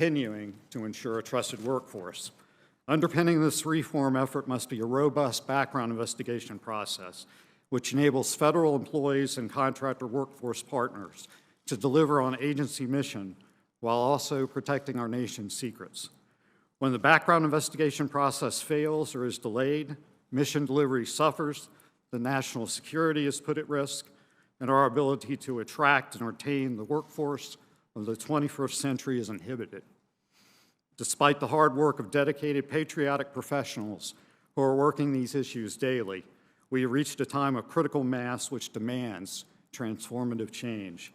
continuing to ensure a trusted workforce. Underpinning this reform effort must be a robust background investigation process, which enables federal employees and contractor workforce partners to deliver on agency mission while also protecting our nation's secrets. When the background investigation process fails or is delayed, mission delivery suffers, the national security is put at risk, and our ability to attract and retain the workforce of the 21st century is inhibited. Despite the hard work of dedicated, patriotic professionals who are working these issues daily, we have reached a time of critical mass which demands transformative change.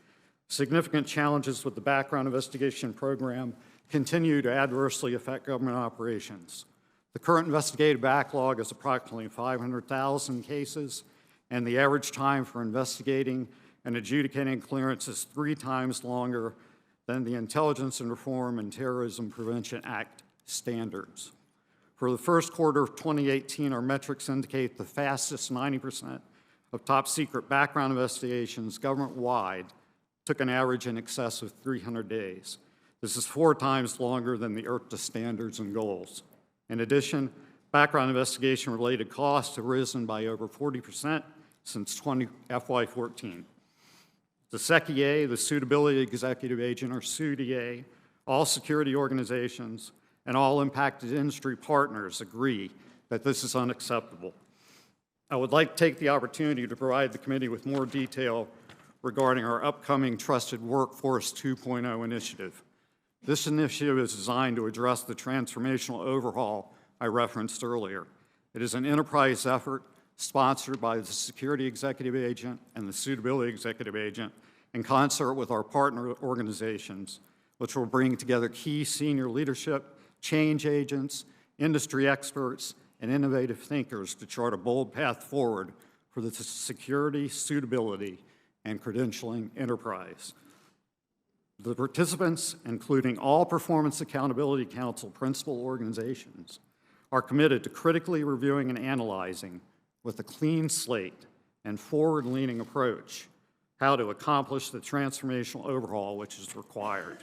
Significant challenges with the background investigation program continue to adversely affect government operations. The current investigative backlog is approximately 500,000 cases, and the average time for investigating and adjudicating clearance is 3 times longer than the Intelligence and Reform and Terrorism Prevention Act standards. For the first quarter of 2018, our metrics indicate the fastest 90% of top secret background investigations government-wide took an average in excess of 300 days. This is 4 times longer than the IRTA standards and goals. In addition, background investigation-related costs have risen by over 40% since FY14. The SECIA, the Suitability Executive Agent, or SUDEA, all security organizations, and all impacted industry partners agree that this is unacceptable. I would like to take the opportunity to provide the committee with more detail regarding our upcoming Trusted Workforce 2.0 initiative. This initiative is designed to address the transformational overhaul I referenced earlier. It is an enterprise effort sponsored by the Security Executive Agent and the Suitability Executive Agent in concert with our partner organizations, which will bring together key senior leadership, change agents, industry experts, and innovative thinkers to chart a bold path forward for the security, suitability, and credentialing enterprise. The participants, including all Performance Accountability Council principal organizations, are committed to critically reviewing and analyzing with a clean slate and forward-leaning approach how to accomplish the transformational overhaul which is required.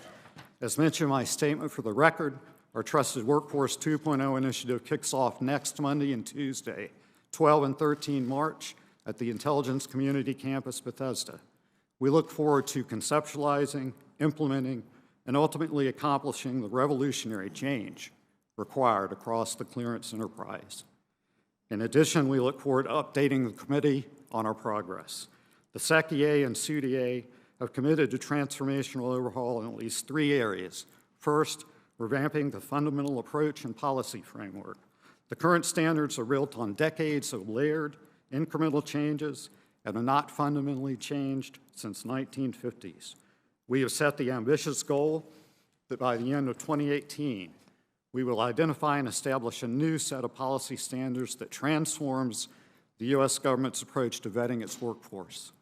As mentioned in my statement for the record, our Trusted Workforce 2.0 initiative kicks off next Monday and Tuesday, 12 and 13 March, at the Intelligence Community Campus, Bethesda. We look forward to conceptualizing, implementing, and ultimately accomplishing the revolutionary change required across the clearance enterprise. In addition, we look forward to updating the committee on our progress. The SECIA and SUDEA have committed to transformational overhaul in at least 3 areas. First, revamping the fundamental approach and policy framework. The current standards are built on decades of layered, incremental changes and are not fundamentally changed since 1950s. We have set the ambitious goal that by the end of 2018, we will identify and establish a new set of policy standards that transforms the U.S. government's approach to vetting its workforce.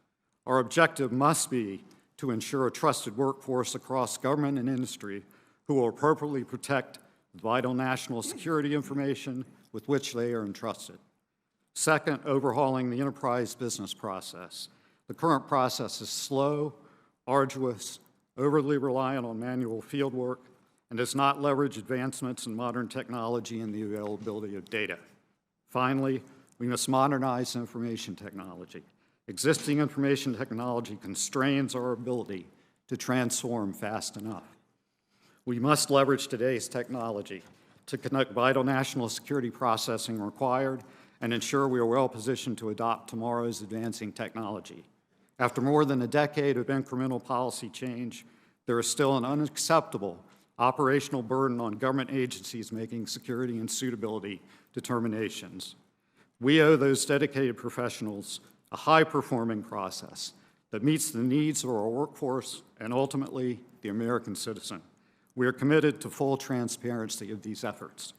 Our objective must be to ensure a trusted workforce across government and industry who will appropriately protect vital national security information with which they are entrusted. Second, overhauling the enterprise business process. The current process is slow, arduous, overly reliant on manual fieldwork, and does not leverage advancements in modern technology and the availability of data. Finally, we must modernize information technology. Existing information technology constrains our ability to transform fast enough. We must leverage today's technology to conduct vital national security processing required and ensure we are well positioned to adopt tomorrow's advancing technology. After more than a decade of incremental policy change, there is still an unacceptable operational burden on government agencies making security and suitability determinations. We owe those dedicated professionals a high-performing process that meets the needs of our workforce and ultimately the American citizen. We are committed to full transparency of these efforts.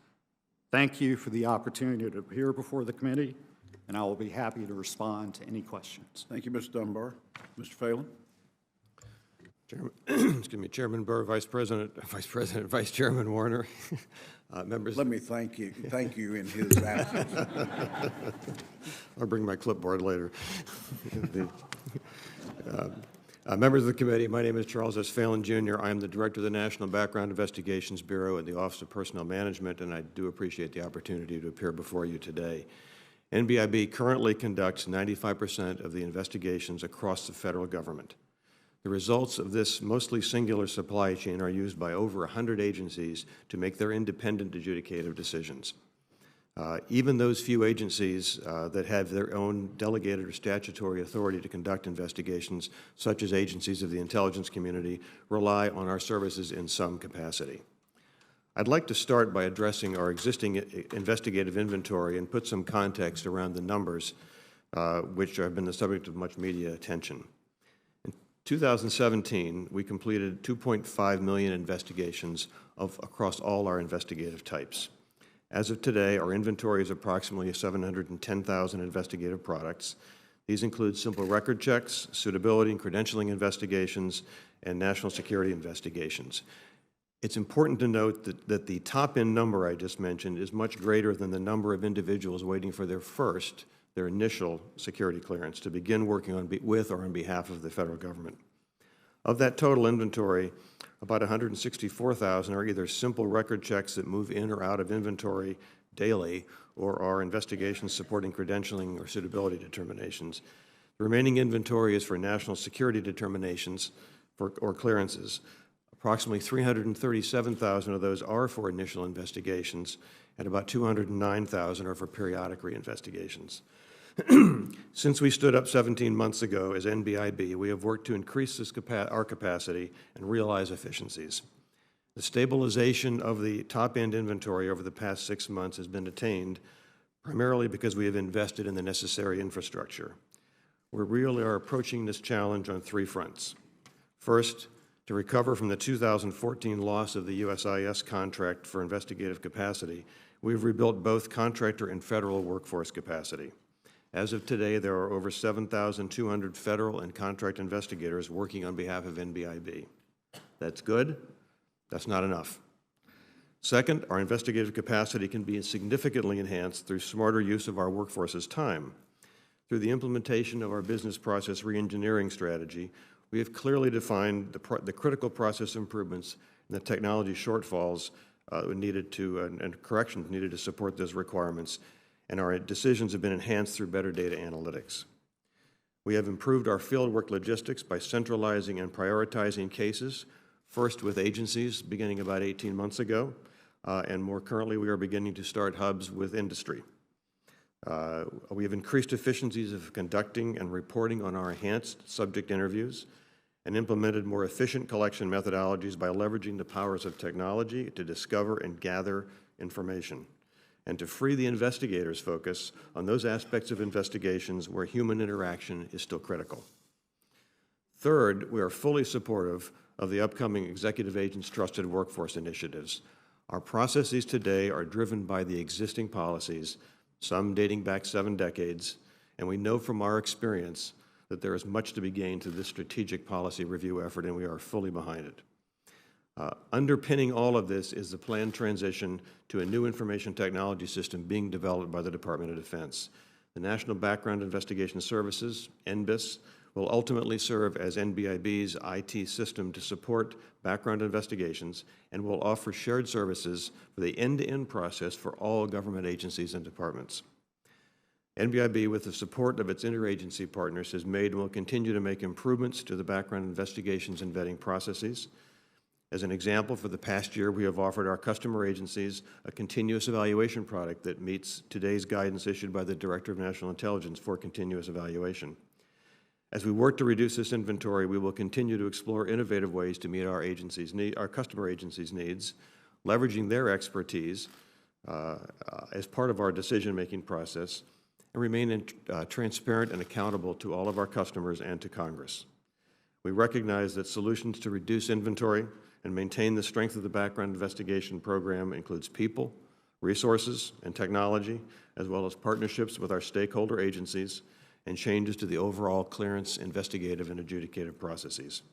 Thank you for the opportunity to appear before the committee, and I will be happy to respond to any questions. Thank you, Mr. Dunbar. Mr. Phelan. Chairman Burr, Vice Chairman Warner, members. Let me thank you in his absence. I'll bring my clipboard later. Members of the committee, my name is Charles S. Phelan, Jr. I am the Director of the National Background Investigations Bureau at the Office of Personnel Management, and I do appreciate the opportunity to appear before you today. NBIB currently conducts 95% of the investigations across the federal government. The results of this mostly singular supply chain are used by over 100 agencies to make their independent adjudicative decisions. Even those few agencies that have their own delegated or statutory authority to conduct investigations, such as agencies of the intelligence community, rely on our services in some capacity. I'd like to start by addressing our existing investigative inventory and put some context around the numbers, which have been the subject of much media attention. In 2017, we completed 2.5 million investigations across all our investigative types. As of today, our inventory is approximately 710,000 investigative products. These include simple record checks, suitability and credentialing investigations, and national security investigations. It's important to note that the top-end number I just mentioned is much greater than the number of individuals waiting for their initial security clearance to begin working with or on behalf of the federal government. Of that total inventory, about 164,000 are either simple record checks that move in or out of inventory daily, or are investigations supporting credentialing or suitability determinations. The remaining inventory is for national security determinations or clearances. Approximately 337,000 of those are for initial investigations, and about 209,000 are for periodic reinvestigations. Since we stood up 17 months ago as NBIB, we have worked to increase our capacity and realize efficiencies. The stabilization of the top-end inventory over the past 6 months has been attained primarily because we have invested in the necessary infrastructure. We really are approaching this challenge on 3 fronts. First, to recover from the 2014 loss of the USIS contract for investigative capacity, we've rebuilt both contractor and federal workforce capacity. As of today, there are over 7,200 federal and contract investigators working on behalf of NBIB. That's good. That's not enough. Second, our investigative capacity can be significantly enhanced through smarter use of our workforce's time. Through the implementation of our business process reengineering strategy, we have clearly defined the critical process improvements and the technology shortfalls and corrections needed to support those requirements, and our decisions have been enhanced through better data analytics. We have improved our fieldwork logistics by centralizing and prioritizing cases, first with agencies beginning about 18 months ago, and more currently we are beginning to start hubs with industry. We have increased efficiencies of conducting and reporting on our enhanced subject interviews and implemented more efficient collection methodologies by leveraging the powers of technology to discover and gather information, and to free the investigators' focus on those aspects of investigations where human interaction is still critical. Third, we are fully supportive of the upcoming Executive Agents Trusted Workforce initiatives. Our processes today are driven by the existing policies, some dating back 7 decades, and we know from our experience that there is much to be gained through this strategic policy review effort, and we are fully behind it. Underpinning all of this is the planned transition to a new information technology system being developed by the Department of Defense. The National Background Investigation Services, NBIS, will ultimately serve as NBIB's IT system to support background investigations and will offer shared services for the end-to-end process for all government agencies and departments. NBIB, with the support of its interagency partners, has made and will continue to make improvements to the background investigations and vetting processes. As an example, for the past year, we have offered our customer agencies a continuous evaluation product that meets today's guidance issued by the Director of National Intelligence for continuous evaluation. As we work to reduce this inventory, we will continue to explore innovative ways to meet our customer agencies' needs, leveraging their expertise as part of our decision-making process, and remain transparent and accountable to all of our customers and to Congress. We recognize that solutions to reduce inventory and maintain the strength of the background investigation program includes people, resources, and technology, as well as partnerships with our stakeholder agencies and changes to the overall clearance, investigative, and adjudicative processes.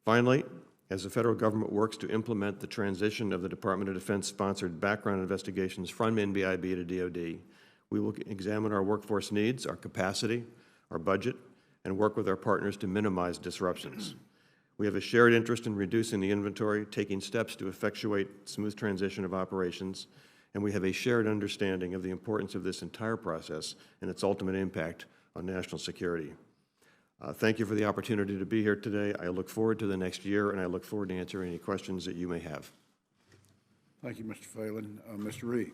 Finally, as the federal government works to implement the transition of the Department of Defense-sponsored background investigations from NBIB to DoD, we will examine our workforce needs, our capacity, our budget, and work with our partners to minimize disruptions. We have a shared interest in reducing the inventory, taking steps to effectuate smooth transition of operations, and we have a shared understanding of the importance of this entire process and its ultimate impact on national security. Thank you for the opportunity to be here today. I look forward to the next year, and I look forward to answering any questions that you may have. Thank you, Mr. Phelan. Mr. Reed.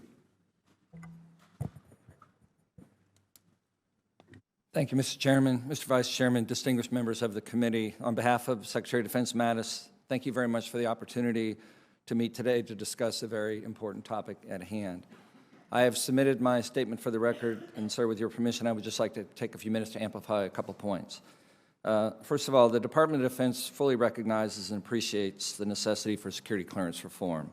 Thank you, Mr. Chairman, Mr. Vice Chairman, distinguished members of the committee. On behalf of Secretary of Defense Mattis, thank you very much for the opportunity to meet today to discuss a very important topic at hand. I have submitted my statement for the record, and sir, with your permission, I would just like to take a few minutes to amplify a couple points. First of all, the Department of Defense fully recognizes and appreciates the necessity for security clearance reform,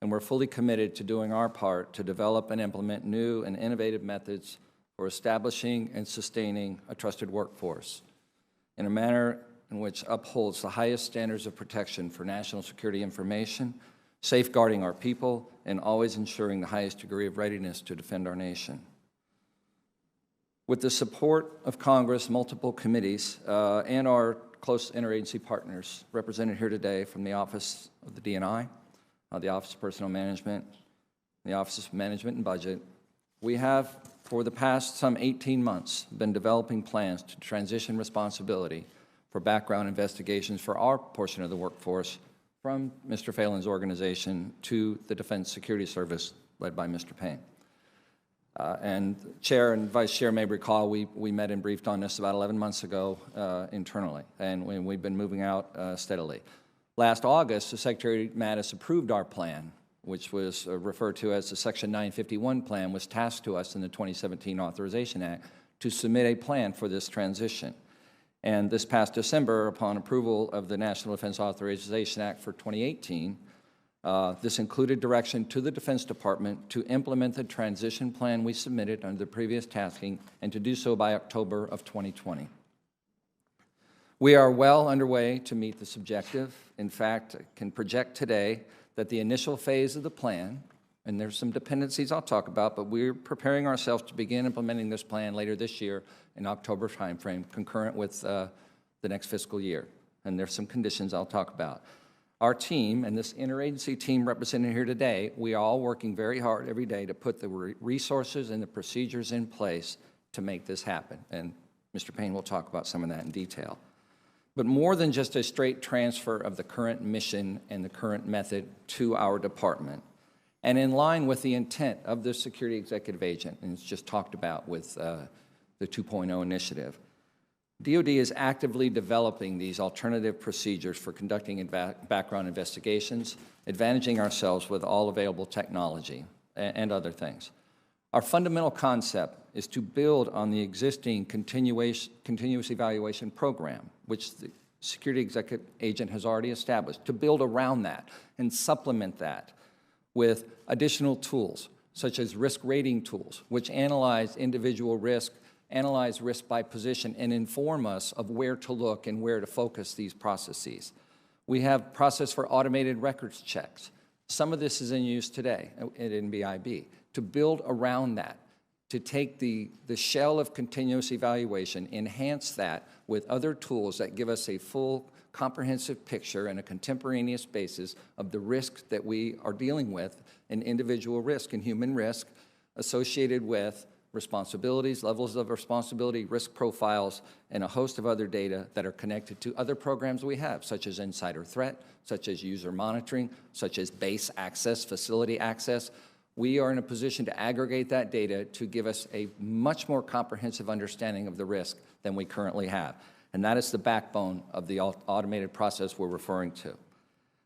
and we're fully committed to doing our part to develop and implement new and innovative methods for establishing and sustaining a trusted workforce in a manner in which upholds the highest standards of protection for national security information, safeguarding our people, and always ensuring the highest degree of readiness to defend our nation. With the support of Congress, multiple committees, and our close interagency partners represented here today from the Office of the DNI, the Office of Personnel Management, the Office of Management and Budget, we have, for the past some 18 months, been developing plans to transition responsibility for background investigations for our portion of the workforce from Mr. Phelan's organization to the Defense Security Service led by Mr. Payne. And Chair and Vice Chair may recall we met and briefed on this about 11 months ago internally, and we've been moving out steadily. Last August, the Secretary Mattis approved our plan, which was referred to as the Section 951 plan, was tasked to us in the 2017 Authorization Act to submit a plan for this transition. And this past December, upon approval of the National Defense Authorization Act for 2018, this included direction to the Defense Department to implement the transition plan we submitted under the previous tasking and to do so by October of 2020. We are well underway to meet this objective. In fact, I can project today that the initial phase of the plan, and there's some dependencies I'll talk about, but we're preparing ourselves to begin implementing this plan later this year in October timeframe, concurrent with the next fiscal year. And there's some conditions I'll talk about. Our team, and this interagency team represented here today, we are all working very hard every day to put the resources and the procedures in place to make this happen. And Mr. Payne will talk about some of that in detail. But more than just a straight transfer of the current mission and the current method to our department, and in line with the intent of the Security Executive Agent, and it's just talked about with the 2.0 initiative, DoD is actively developing these alternative procedures for conducting background investigations, advantaging ourselves with all available technology and other things. Our fundamental concept is to build on the existing continuous evaluation program, which the Security Executive Agent has already established, to build around that and supplement that with additional tools, such as risk rating tools, which analyze individual risk, analyze risk by position, and inform us of where to look and where to focus these processes. We have process for automated records checks. Some of this is in use today at NBIB. To build around that, to take the shell of continuous evaluation, enhance that with other tools that give us a full comprehensive picture and a contemporaneous basis of the risk that we are dealing with, an individual risk and human risk associated with responsibilities, levels of responsibility, risk profiles, and a host of other data that are connected to other programs we have, such as insider threat, such as user monitoring, such as base access, facility access. We are in a position to aggregate that data to give us a much more comprehensive understanding of the risk than we currently have. And that is the backbone of the automated process we're referring to.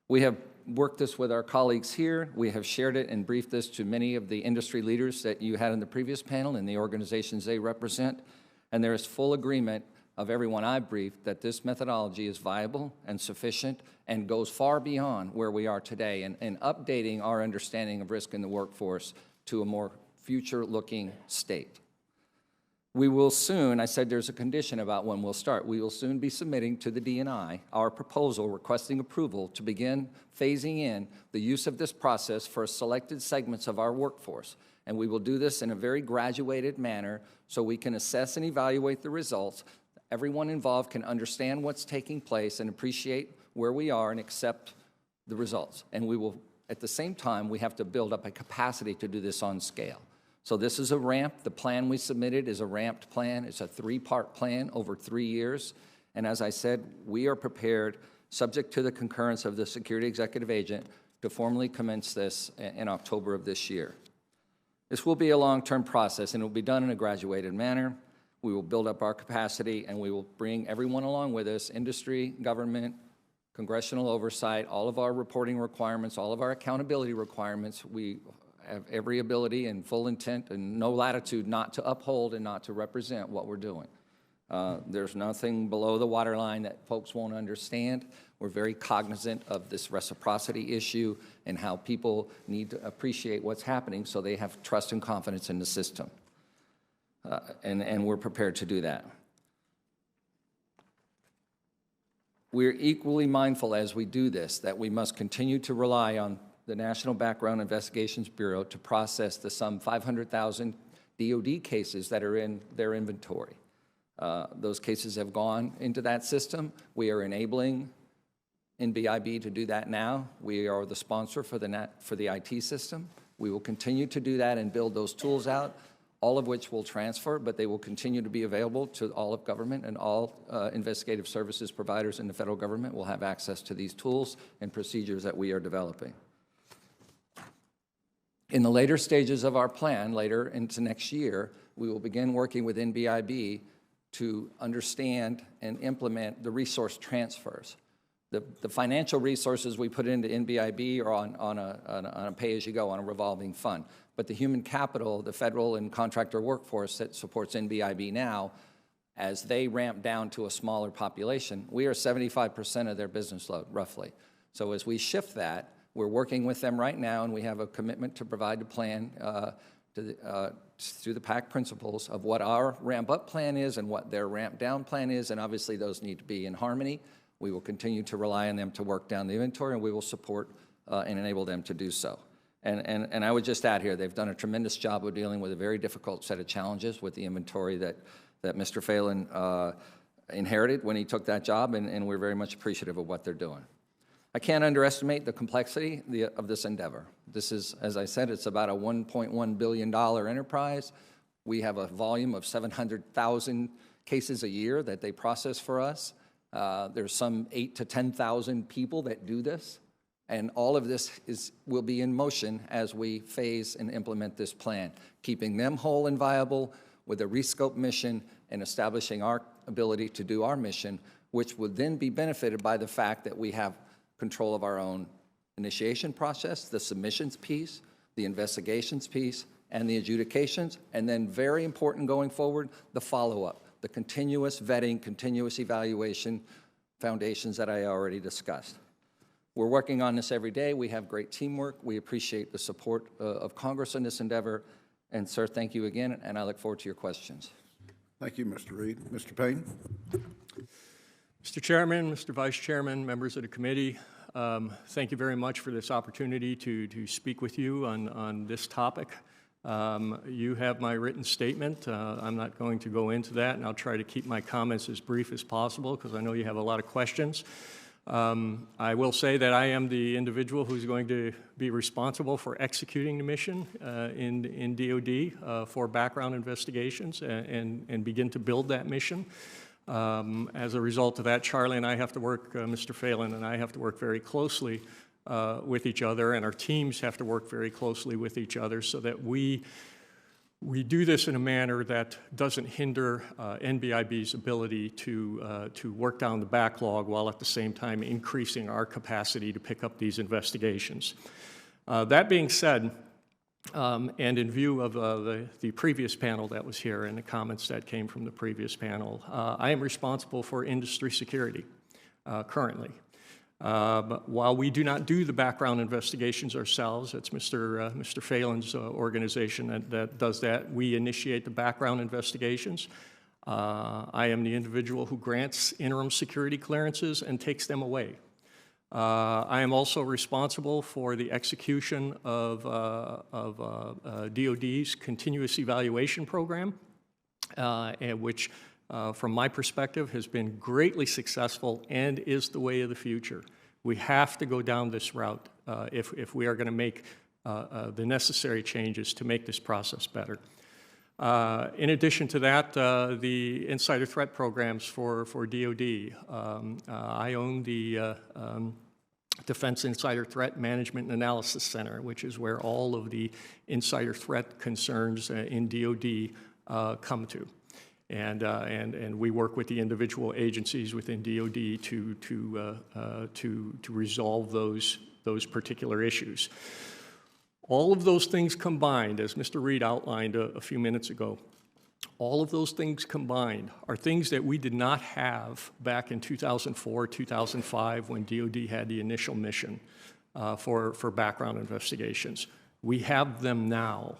We have worked this with our colleagues here. We have shared it and briefed this to many of the industry leaders that you had in the previous panel and the organizations they represent. And there is full agreement of everyone I've briefed that this methodology is viable and sufficient and goes far beyond where we are today and updating our understanding of risk in the workforce to a more future-looking state. We will soon, I said there's a condition about when we'll start, we will soon be submitting to the DNI our proposal requesting approval to begin phasing in the use of this process for selected segments of our workforce. And we will do this in a very graduated manner so we can assess and evaluate the results everyone involved can understand what's taking place and appreciate where we are and accept the results. And we will, at the same time, we have to build up a capacity to do this on scale. So this is a ramp. The plan we submitted is a ramped plan. It's a 3-part plan over 3 years. And as I said, we are prepared, subject to the concurrence of the security executive agent, to formally commence this in October of this year. This will be a long-term process, and it will be done in a graduated manner. We will build up our capacity, and we will bring everyone along with us, industry, government, congressional oversight, all of our reporting requirements, all of our accountability requirements. We have every ability and full intent and no latitude not to uphold and not to represent what we're doing. There's nothing below the waterline that folks won't understand. We're very cognizant of this reciprocity issue and how people need to appreciate what's happening so they have trust and confidence in the system. And we're prepared to do that. We're equally mindful as we do this that we must continue to rely on the National Background Investigations Bureau to process the some 500,000 DOD cases that are in their inventory. Those cases have gone into that system. We are enabling NBIB to do that now. We are the sponsor for the IT system. We will continue to do that and build those tools out, all of which will transfer, but they will continue to be available to all of government, and all investigative services providers in the federal government will have access to these tools and procedures that we are developing. In the later stages of our plan, later into next year, we will begin working with NBIB to understand and implement the resource transfers. The financial resources we put into NBIB are on a pay-as-you-go, on a revolving fund. But the human capital, the federal and contractor workforce that supports NBIB now, as they ramp down to a smaller population, we are 75% of their business load, roughly. So as we shift that, we're working with them right now, and we have a commitment to provide a plan through the PAC principles of what our ramp-up plan is and what their ramp-down plan is, and obviously those need to be in harmony. We will continue to rely on them to work down the inventory, and we will support and enable them to do so. And I would just add here, they've done a tremendous job of dealing with a very difficult set of challenges with the inventory that Mr. Phelan inherited when he took that job, and we're very much appreciative of what they're doing. I can't underestimate the complexity of this endeavor. This is, as I said, it's about a $1.1 billion enterprise. We have a volume of 700,000 cases a year that they process for us. There's some 8,000 to 10,000 people that do this, and all of this will be in motion as we phase and implement this plan, keeping them whole and viable with a rescope mission and establishing our ability to do our mission, which would then be benefited by the fact that we have control of our own initiation process, the submissions piece, the investigations piece, and the adjudications, and then very important going forward, the follow-up, the continuous vetting, continuous evaluation foundations that I already discussed. We're working on this every day. We have great teamwork. We appreciate the support of Congress in this endeavor. And, sir, thank you again, and I look forward to your questions. Thank you, Mr. Reed. Mr. Payne? Mr. Chairman, Mr. Vice Chairman, members of the committee, thank you very much for this opportunity to speak with you on this topic. You have my written statement. I'm not going to go into that, and I'll try to keep my comments as brief as possible because I know you have a lot of questions. I will say that I am the individual who's going to be responsible for executing the mission in DOD for background investigations and begin to build that mission. As a result of that, Charlie and I have to work, Mr. Phelan and I have to work very closely with each other, and our teams have to work very closely with each other so that we do this in a manner that doesn't hinder NBIB's ability to work down the backlog while at the same time increasing our capacity to pick up these investigations. That being said, and in view of the previous panel that was here and the comments that came from the previous panel, I am responsible for industry security currently. But while we do not do the background investigations ourselves, it's Mr. Phelan's organization that does that. We initiate the background investigations. I am the individual who grants interim security clearances and takes them away. I am also responsible for the execution of DOD's continuous evaluation program, which from my perspective, has been greatly successful and is the way of the future. We have to go down this route if we are going to make the necessary changes to make this process better. In addition to that, the insider threat programs for DoD. I own the Defense Insider Threat Management and Analysis Center, which is where all of the insider threat concerns in DoD come to. And we work with the individual agencies within DoD to resolve those particular issues. All of those things combined, as Mr. Reed outlined a few minutes ago, all of those things combined are things that we did not have back in 2004, 2005, when DoD had the initial mission for background investigations. We have them now.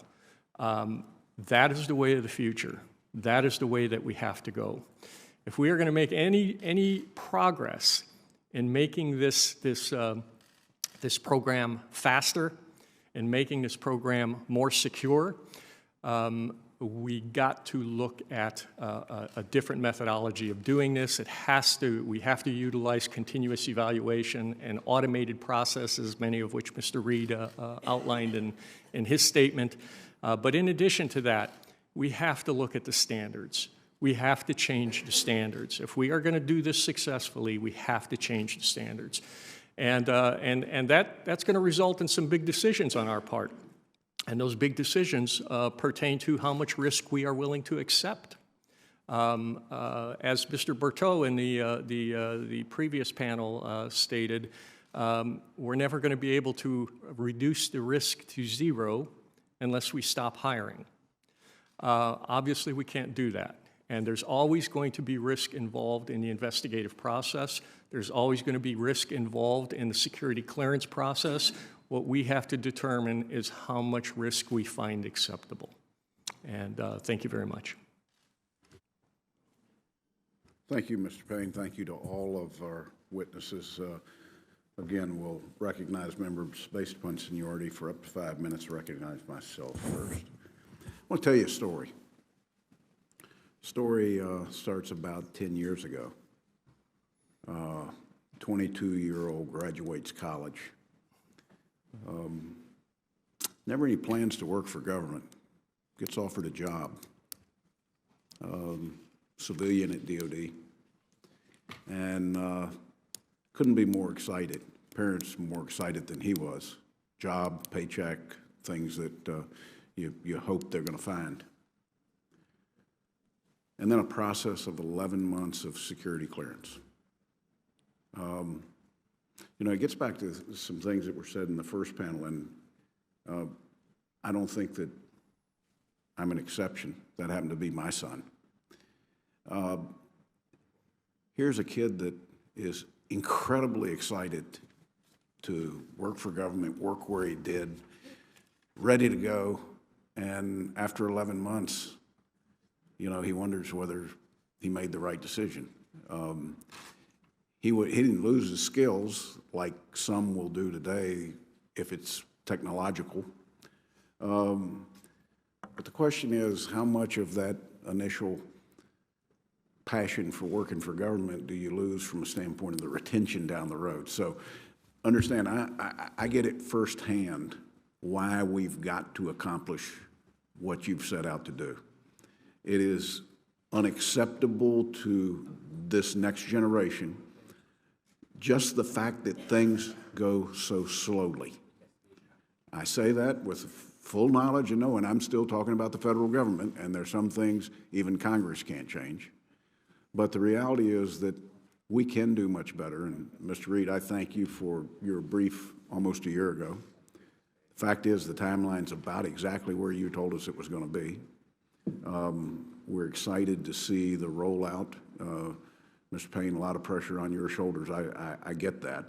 That is the way of the future. That is the way that we have to go. If we are going to make any progress in making this program faster and making this program more secure, we got to look at a different methodology of doing this. We have to utilize continuous evaluation and automated processes, many of which Mr. Reed outlined in his statement. But in addition to that, we have to look at the standards. We have to change the standards. If we are going to do this successfully, we have to change the standards. And that's going to result in some big decisions on our part. And those big decisions pertain to how much risk we are willing to accept. As Mr. Berteau in the previous panel stated, we're never going to be able to reduce the risk to zero unless we stop hiring. Obviously, we can't do that. And there's always going to be risk involved in the investigative process. There's always going to be risk involved in the security clearance process. What we have to determine is how much risk we find acceptable. And thank you very much. Thank you, Mr. Payne. Thank you to all of our witnesses. Again, we'll recognize members based upon seniority for up to 5 minutes. Recognize myself first. I want to tell you a story. The story starts about 10 years ago. 22-year-old graduates college. Never any plans to work for government. Gets offered a job. Civilian at DOD. And couldn't be more excited. Parents more excited than he was. Job, paycheck, things that you hope they're going to find. And then a process of 11 months of security clearance. You know, it gets back to some things that were said in the first panel, and I don't think that I'm an exception. That happened to be my son. Here's a kid that is incredibly excited to work for government, work where he did, ready to go, and after 11 months, you know, he wonders whether he made the right decision. He didn't lose his skills like some will do today if it's technological. But the question is, how much of that initial passion for working for government do you lose from a standpoint of the retention down the road? So understand, I get it firsthand why we've got to accomplish what you've set out to do. It is unacceptable to this next generation, just the fact that things go so slowly. I say that with full knowledge and knowing I'm still talking about the federal government, and there's some things even Congress can't change. But the reality is that we can do much better. And Mr. Reed, I thank you for your brief almost a year ago. The fact is the timeline's about exactly where you told us it was going to be. We're excited to see the rollout. Mr. Payne, a lot of pressure on your shoulders. I get that.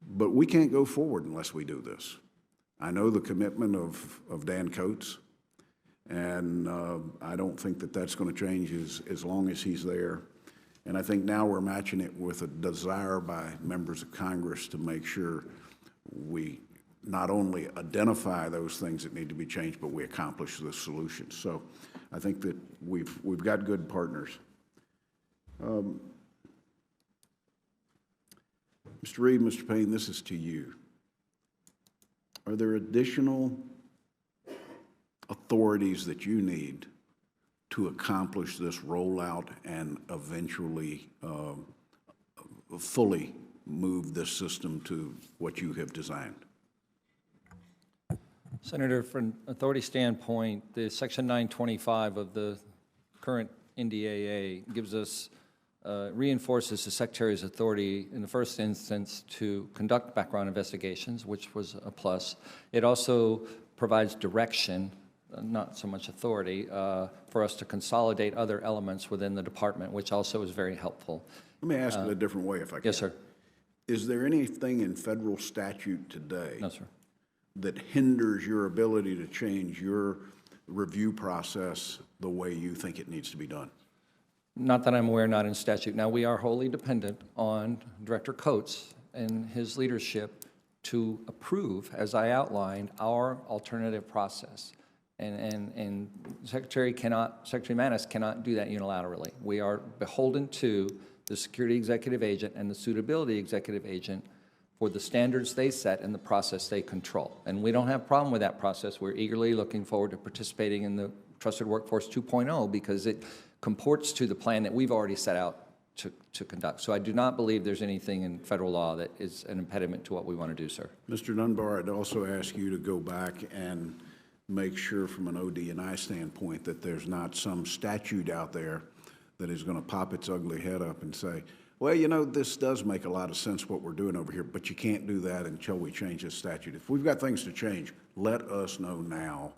But we can't go forward unless we do this. I know the commitment of Dan Coates, and I don't think that that's going to change as long as he's there. And I think now we're matching it with a desire by members of Congress to make sure we not only identify those things that need to be changed, but we accomplish the solutions. So I think that we've got good partners. Mr. Reed, Mr. Payne, this is to you. Are there additional authorities that you need to accomplish this rollout and eventually fully move this system to what you have designed? Senator, from an authority standpoint, the Section 925 of the current NDAA gives us, reinforces the Secretary's authority in the first instance to conduct background investigations, which was a plus. It also provides direction, not so much authority, for us to consolidate other elements within the department, which also is very helpful. Let me ask it a different way, if I can. Yes, sir. Is there anything in federal statute today No, sir. that hinders your ability to change your review process the way you think it needs to be done? Not that I'm aware, not in statute. Now, we are wholly dependent on Director Coates and his leadership to approve, as I outlined, our alternative process. And Secretary Mattis cannot do that unilaterally. We are beholden to the security executive agent and the suitability executive agent for the standards they set and the process they control. And we don't have a problem with that process. We're eagerly looking forward to participating in the Trusted Workforce 2.0 because it comports to the plan that we've already set out to conduct. So I do not believe there's anything in federal law that is an impediment to what we want to do, sir. Mr. Dunbar, I'd also ask you to go back and make sure from an OD&I standpoint that there's not some statute out there that is going to pop its ugly head up and say, well, you know, this does make a lot of sense what we're doing over here, but you can't do that until we change this statute. If we've got things to change, let us know now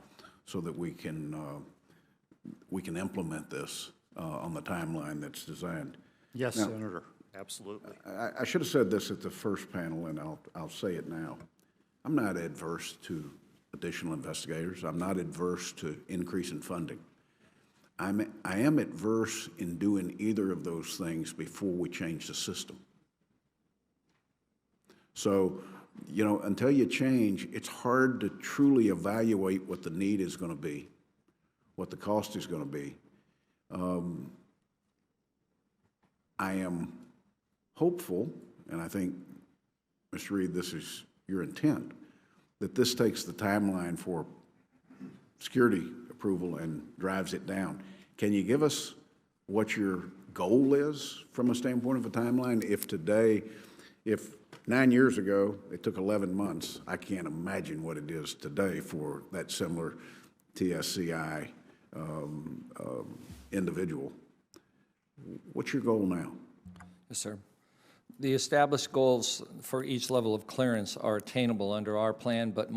so that we can implement this on the timeline that's designed. Yes, Now, Senator, absolutely. I should have said this at the first panel, and I'll say it now. I'm not adverse to additional investigators. I'm not adverse to increase in funding. I am adverse in doing either of those things before we change the system. So, you know, until you change, it's hard to truly evaluate what the need is going to be, what the cost is going to be. I am hopeful, and I think, Mr. Reed, this is your intent, that this takes the timeline for security approval and drives it down. Can you give us what your goal is from a standpoint of a timeline? If 9 years ago it took 11 months, I can't imagine what it is today for that similar TSCI individual. What's your goal now? Yes, sir. The established goals for each level of clearance are attainable under our plan, but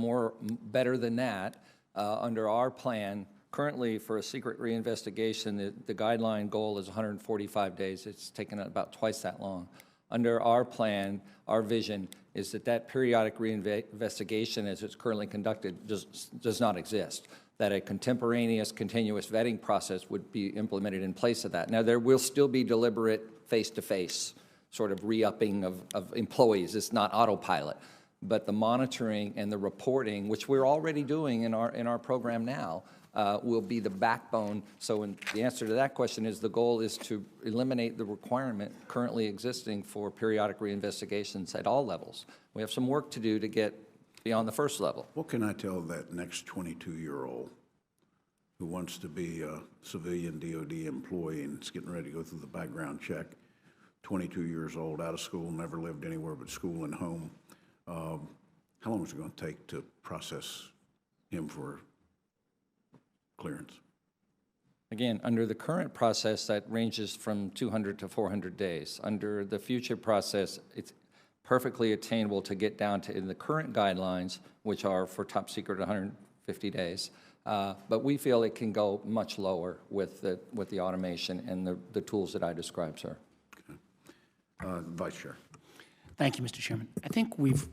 better than that, under our plan, currently for a secret reinvestigation, the guideline goal is 145 days. It's taken about twice that long. Under our plan, our vision is that periodic reinvestigation as it's currently conducted does not exist, that a contemporaneous continuous vetting process would be implemented in place of that. Now, there will still be deliberate face-to-face sort of re-upping of employees. It's not autopilot. But the monitoring and the reporting, which we're already doing in our program now, will be the backbone. So the answer to that question is the goal is to eliminate the requirement currently existing for periodic reinvestigations at all levels. We have some work to do to get beyond the first level. What can I tell that next 22-year-old who wants to be a civilian DOD employee and is getting ready to go through the background check, 22 years old, out of school, never lived anywhere but school and home? How long is it going to take to process him for clearance? Again, under the current process, that ranges from 200 to 400 days. Under the future process, it's perfectly attainable to get down to, in the current guidelines, which are for top secret 150 days. But we feel it can go much lower with the automation and the tools that I described, sir. Okay. Vice Chair. Thank you, Mr. Chairman. I think we've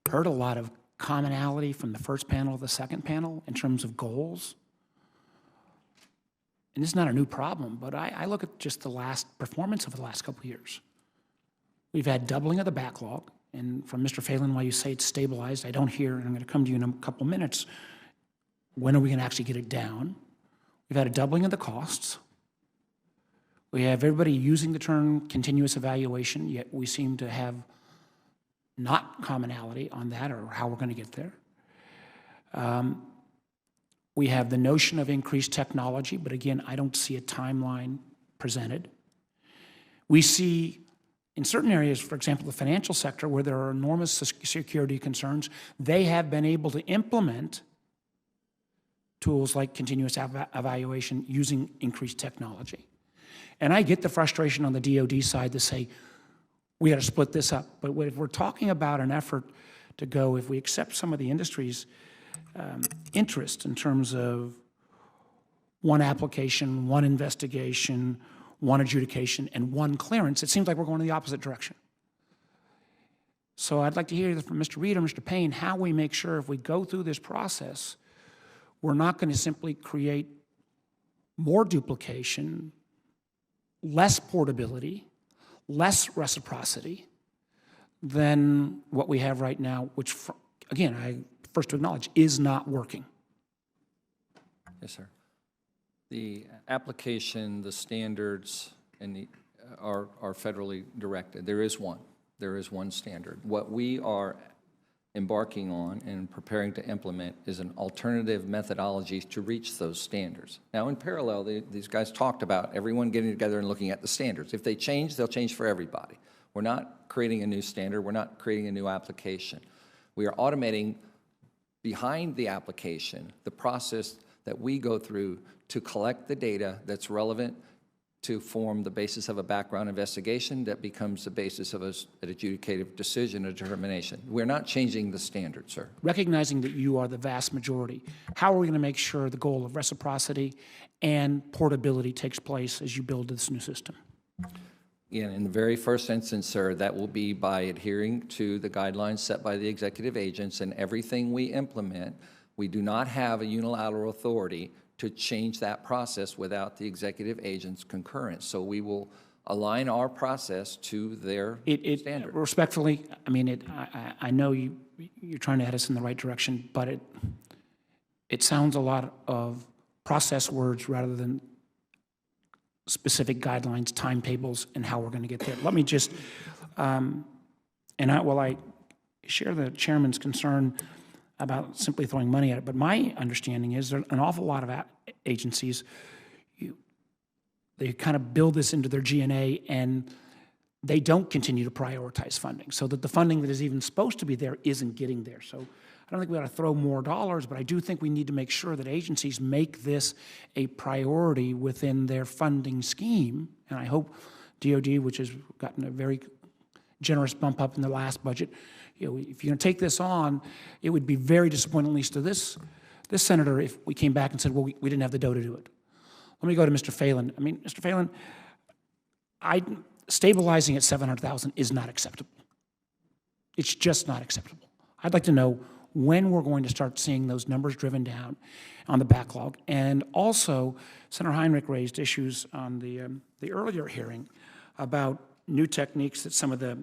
heard a lot of commonality from the first panel to the second panel in terms of goals. And this is not a new problem, but I look at just the last performance of the last couple of years. We've had doubling of the backlog, and from Mr. Phelan, while you say it's stabilized, I don't hear, and I'm going to come to you in a couple minutes, when are we going to actually get it down? We've had a doubling of the costs. We have everybody using the term continuous evaluation, yet we seem to have not commonality on that or how we're going to get there. We have the notion of increased technology, but again, I don't see a timeline presented. We see in certain areas, for example, the financial sector, where there are enormous security concerns, they have been able to implement tools like continuous evaluation using increased technology. And I get the frustration on the DoD side to say, we got to split this up. But if we're talking about an effort to go, if we accept some of the industry's interest in terms of one application, one investigation, one adjudication, and one clearance, it seems like we're going in the opposite direction. So I'd like to hear either from Mr. Reed or Mr. Payne how we make sure if we go through this process, we're not going to simply create more duplication, less portability, less reciprocity than what we have right now, which, again, I first to acknowledge, is not working. Yes, sir. The application, the standards, and are federally directed. There is one. There is one standard. What we are embarking on and preparing to implement is an alternative methodology to reach those standards. Now, in parallel, these guys talked about everyone getting together and looking at the standards. If they change, they'll change for everybody. We're not creating a new standard. We're not creating a new application. We are automating behind the application the process that we go through to collect the data that's relevant to form the basis of a background investigation that becomes the basis of an adjudicative decision or determination. We're not changing the standard, sir. Recognizing that you are the vast majority, how are we going to make sure the goal of reciprocity and portability takes place as you build this new system? In the very first instance, sir, that will be by adhering to the guidelines set by the executive agents, and everything we implement, we do not have a unilateral authority to change that process without the executive agent's concurrence. So we will align our process to their standard. Respectfully, I mean, I know you're trying to head us in the right direction, but it sounds a lot of process words rather than specific guidelines, timetables, and how we're going to get there. Let me just, while I share the chairman's concern about simply throwing money at it, but my understanding is there are an awful lot of agencies, they kind of build this into their G&A and they don't continue to prioritize funding, so that the funding that is even supposed to be there isn't getting there. So I don't think we ought to throw more dollars, but I do think we need to make sure that agencies make this a priority within their funding scheme. And I hope DOD, which has gotten a very generous bump up in the last budget, if you're going to take this on, it would be very disappointing, at least to this senator, if we came back and said, well, we didn't have the dough to do it. Let me go to Mr. Phelan. I mean, Mr. Phelan, stabilizing at $700,000 is not acceptable. It's just not acceptable. I'd like to know when we're going to start seeing those numbers driven down on the backlog. And also, Senator Heinrich raised issues on the earlier hearing about new techniques that some of the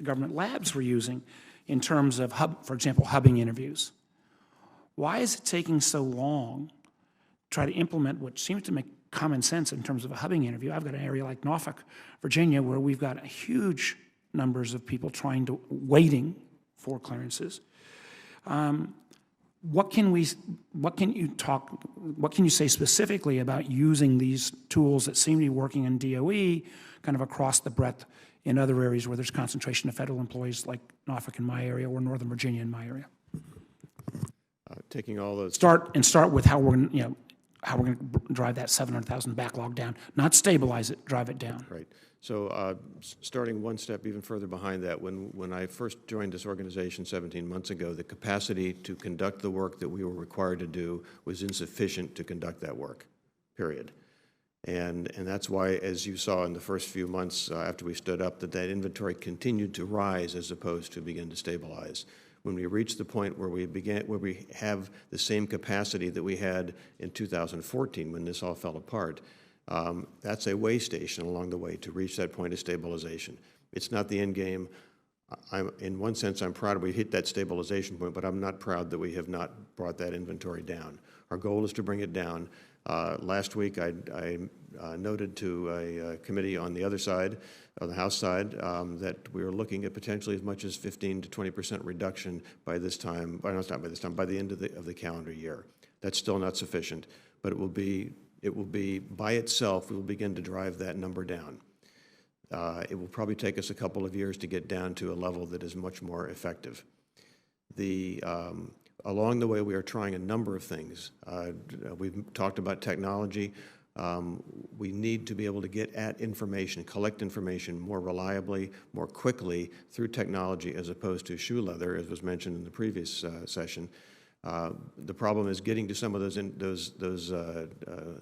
government labs were using in terms of, for example, hubbing interviews. Why is it taking so long to try to implement what seems to make common sense in terms of a hubbing interview? I've got an area like Norfolk, Virginia, where we've got huge numbers of people waiting for clearances. What can you say specifically about using these tools that seem to be working in DOE kind of across the breadth in other areas where there's concentration of federal employees like Norfolk in my area or Northern Virginia in my area? Taking all those... Start with how we're going to drive that 700,000 backlog down, not stabilize it, drive it down. Right. So starting one step even further behind that, when I first joined this organization 17 months ago, the capacity to conduct the work that we were required to do was insufficient to conduct that work, period. And that's why, as you saw in the first few months after we stood up, that inventory continued to rise as opposed to begin to stabilize. When we reached the point where we have the same capacity that we had in 2014 when this all fell apart, that's a way station along the way to reach that point of stabilization. It's not the end game. in one sense, I'm proud we hit that stabilization point, but I'm not proud that we have not brought that inventory down. Our goal is to bring it down. Last week, I noted to a committee on the other side, on the House side, that we are looking at potentially as much as 15 to 20% reduction by this time, well, not by this time, by the end of the calendar year. That's still not sufficient, but it will be by itself, we will begin to drive that number down. It will probably take us a couple of years to get down to a level that is much more effective. Along the way, we are trying a number of things. We've talked about technology. We need to be able to get at information, collect information more reliably, more quickly through technology as opposed to shoe leather, as was mentioned in the previous session. The problem is getting to some of those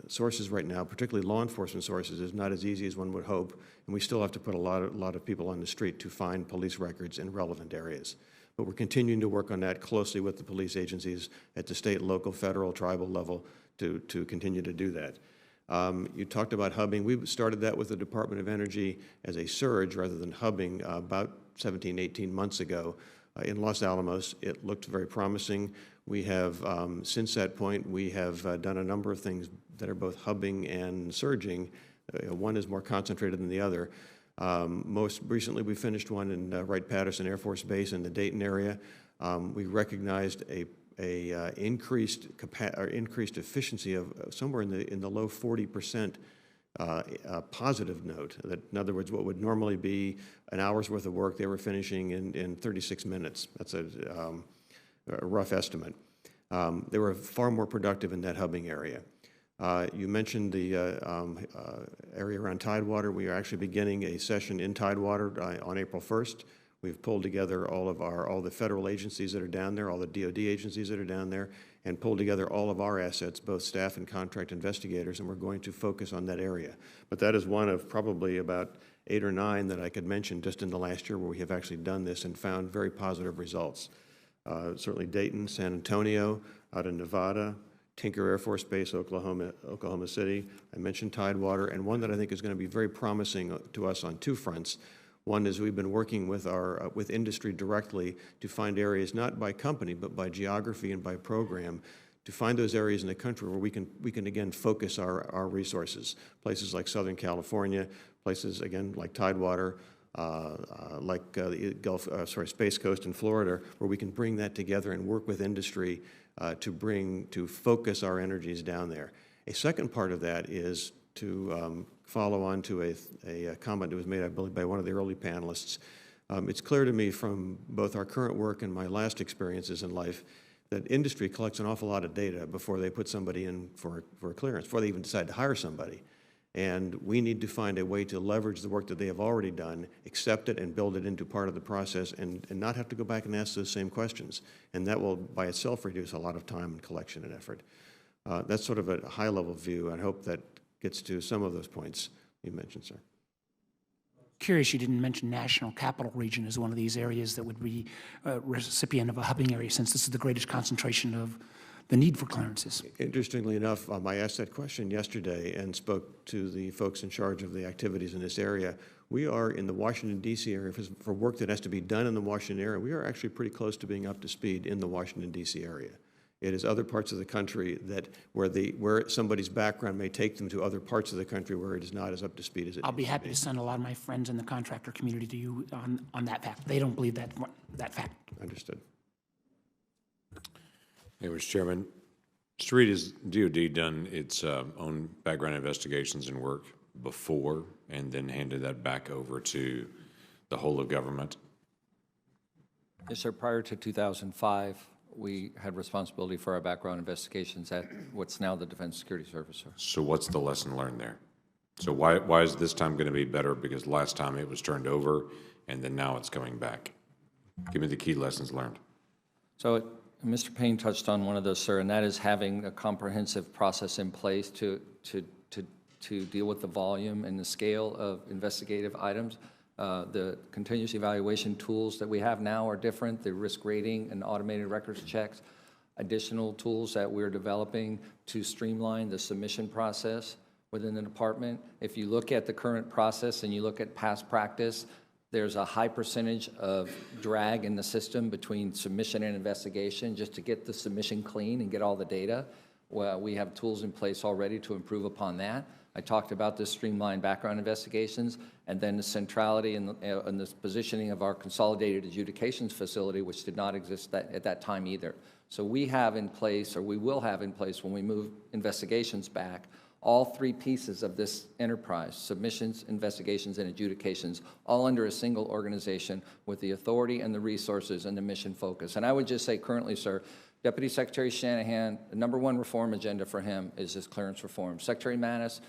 sources right now, particularly law enforcement sources, is not as easy as one would hope, and we still have to put a lot of people on the street to find police records in relevant areas. But we're continuing to work on that closely with the police agencies at the state, local, federal, tribal level to continue to do that. You talked about hubbing. We started that with the Department of Energy as a surge rather than hubbing about 17, 18 months ago in Los Alamos. It looked very promising. We have, since that point, we have done a number of things that are both hubbing and surging. One is more concentrated than the other. Most recently, we finished one in Wright-Patterson Air Force Base in the Dayton area. We recognized a increased efficiency of somewhere in the low 40% positive note. That, in other words, what would normally be an hour's worth of work, they were finishing in 36 minutes. That's a rough estimate. They were far more productive in that hubbing area. You mentioned the area around Tidewater. We are actually beginning a session in Tidewater on April 1st. We've pulled together all the federal agencies that are down there, all the DOD agencies that are down there, and pulled together all of our assets, both staff and contract investigators, and we're going to focus on that area. But that is one of probably about 8 or 9 that I could mention just in the last year where we have actually done this and found very positive results. Certainly Dayton, San Antonio, out in Nevada, Tinker Air Force Base, Oklahoma City. I mentioned Tidewater, and one that I think is going to be very promising to us on 2 fronts. One is we've been working with with industry directly to find areas, not by company, but by geography and by program, to find those areas in the country where we can again focus our resources. Places like Southern California, places again like Tidewater, like the Space Coast in Florida, where we can bring that together and work with industry to focus our energies down there. A second part of that is to follow on to a comment that was made, I believe, by one of the early panelists. It's clear to me from both our current work and my last experiences in life that industry collects an awful lot of data before they put somebody in for a clearance, before they even decide to hire somebody. And we need to find a way to leverage the work that they have already done, accept it, and build it into part of the process, and not have to go back and ask those same questions. And that will, by itself, reduce a lot of time and collection and effort. That's sort of a high-level view. I hope that gets to some of those points you mentioned, sir. Curious you didn't mention National Capital Region as one of these areas that would be a recipient of a hubbing area, since this is the greatest concentration of the need for clearances. Interestingly enough, I asked that question yesterday and spoke to the folks in charge of the activities in this area. We are in the Washington, D.C. area for work that has to be done in the Washington area. We are actually pretty close to being up to speed in the Washington, D.C. area. It is other parts of the country where somebody's background may take them to other parts of the country where it is not as up to speed as it I'll be happy to send a lot of my friends in the contractor community to you on that fact. They don't believe that fact. Understood. Hey, Mr. Chairman, Street, has DOD done its own background investigations and work before and then handed that back over to the whole of government? Yes, sir. Prior to 2005, we had responsibility for our background investigations at what's now the Defense Security Service, sir. So what's the lesson learned there? So why is this time going to be better? Because last time it was turned over and then now it's coming back. Give me the key lessons learned. So Mr. Payne touched on one of those, sir, and that is having a comprehensive process in place to deal with the volume and the scale of investigative items. The continuous evaluation tools that we have now are different, the risk rating and automated records checks, additional tools that we're developing to streamline the submission process within the department. If you look at the current process and you look at past practice, There's a high percentage of drag in the system between submission and investigation just to get the submission clean and get all the data. Well, we have tools in place already to improve upon that. I talked about the streamlined background investigations and then the centrality and the positioning of our consolidated adjudications facility, which did not exist at that time either. So we have in place, or we will have in place when we move investigations back, all three pieces of this enterprise, submissions, investigations, and adjudications, all under a single organization with the authority and the resources and the mission focus. And I would just say currently, sir, Deputy Secretary Shanahan, the #1 reform agenda for him is this clearance reform. Secretary Mattis,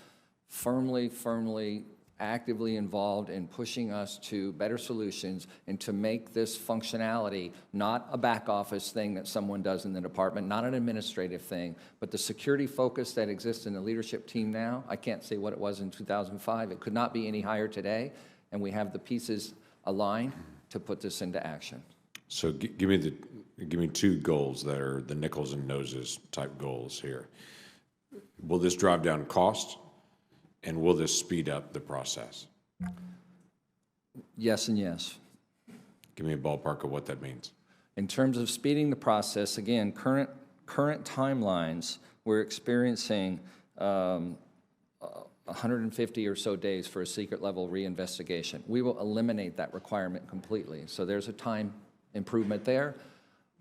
firmly, actively involved in pushing us to better solutions and to make this functionality not a back office thing that someone does in the department, not an administrative thing, but the security focus that exists in the leadership team now. I can't say what it was in 2005. It could not be any higher today, and we have the pieces aligned to put this into action. So give me two goals that are the nickels and noses type goals here. Will this drive down cost, and will this speed up the process? Yes and yes. Give me a ballpark of what that means. In terms of speeding the process, again, current timelines, we're experiencing 150 or so days for a secret level reinvestigation. We will eliminate that requirement completely. So there's a time improvement there.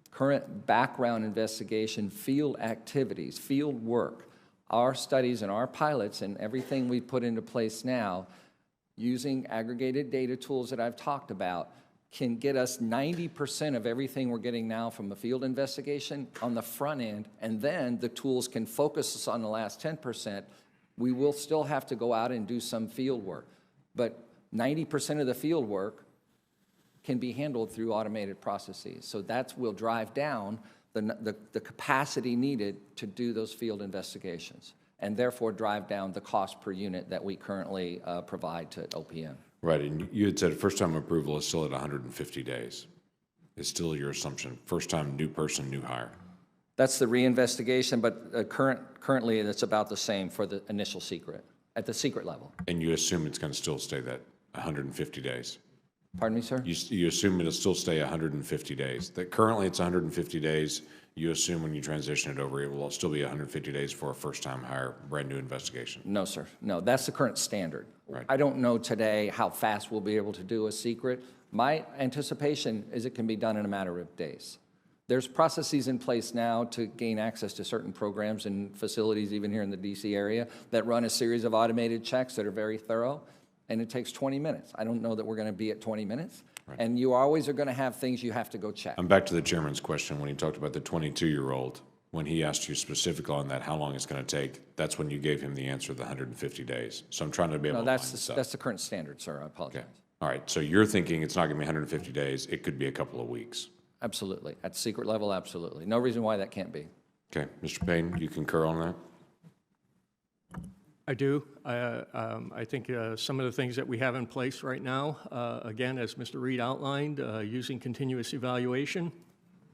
Current background investigation, field activities, field work, our studies and our pilots and everything we put into place now, using aggregated data tools that I've talked about, can get us 90% of everything we're getting now from a field investigation on the front end, and then the tools can focus us on the last 10%. We will still have to go out and do some field work, but 90% of the field work can be handled through automated processes. So that will drive down the capacity needed to do those field investigations, and therefore drive down the cost per unit that we currently provide to OPM. Right, and you had said first-time approval is still at 150 days. Is still your assumption? First time, new person, new hire. That's the reinvestigation, but currently it's about the same for the initial secret, at the secret level. And you assume it's going to still stay that 150 days? Pardon me, sir? You assume it'll still stay 150 days. That currently it's 150 days. You assume when you transition it over, it will still be 150 days for a first-time hire, brand-new investigation. No, sir. No, that's the current standard. Right. I don't know today how fast we'll be able to do a secret. My anticipation is it can be done in a matter of days. There's processes in place now to gain access to certain programs and facilities, even here in the DC area, that run a series of automated checks that are very thorough, and it takes 20 minutes. I don't know that we're going to be at 20 minutes. Right. And you always are going to have things you have to go check. I'm back to the chairman's question when he talked about the 22-year-old. When he asked you specifically on that, how long it's going to take, that's when you gave him the answer of the 150 days. So I'm trying to be able to line this up. That's the current standard, sir. I apologize. Okay. All right. So you're thinking it's not going to be 150 days. It could be a couple of weeks. Absolutely. At the secret level, absolutely. No reason why that can't be. Okay. Mr. Payne, you concur on that? I do. I think some of the things that we have in place right now, again, as Mr. Reed outlined, using continuous evaluation,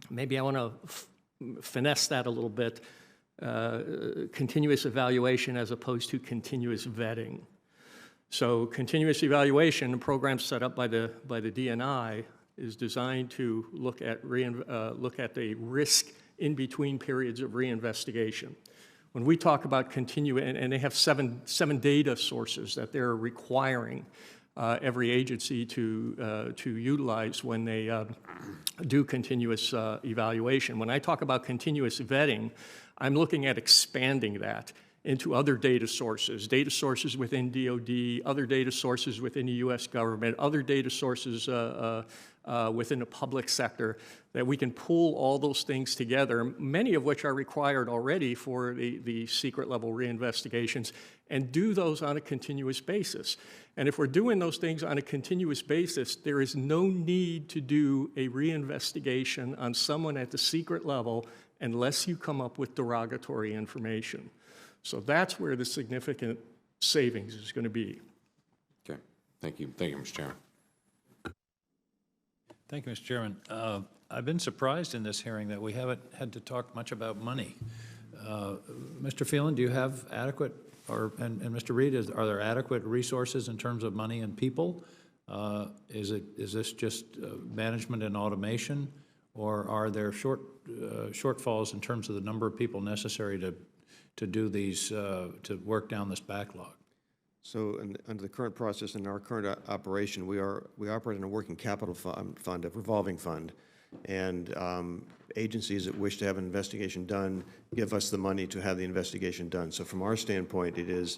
maybe I want to finesse that a little bit, continuous evaluation as opposed to continuous vetting. So continuous evaluation, a program set up by the DNI, is designed to look at the risk in between periods of reinvestigation. When we talk about and they have seven data sources that they're requiring every agency to utilize when they do continuous evaluation. When I talk about continuous vetting, I'm looking at expanding that into other data sources within DOD, other data sources within the U.S. government, other data sources within the public sector, that we can pull all those things together, many of which are required already for the secret level reinvestigations, and do those on a continuous basis. And if we're doing those things on a continuous basis, there is no need to do a reinvestigation on someone at the secret level unless you come up with derogatory information. So that's where the significant savings is going to be. Okay. Thank you. Thank you, Mr. Chairman. Thank you, Mr. Chairman. I've been surprised in this hearing that we haven't had to talk much about money. Mr. Phelan, do you have adequate, and Mr. Reed, are there adequate resources in terms of money and people Is this just management and automation, or are there shortfalls in terms of the number of people necessary to do these, to work down this backlog? So under the current process and our current operation, we operate in a working capital fund, a revolving fund, and agencies that wish to have an investigation done give us the money to have the investigation done. So from our standpoint, it is,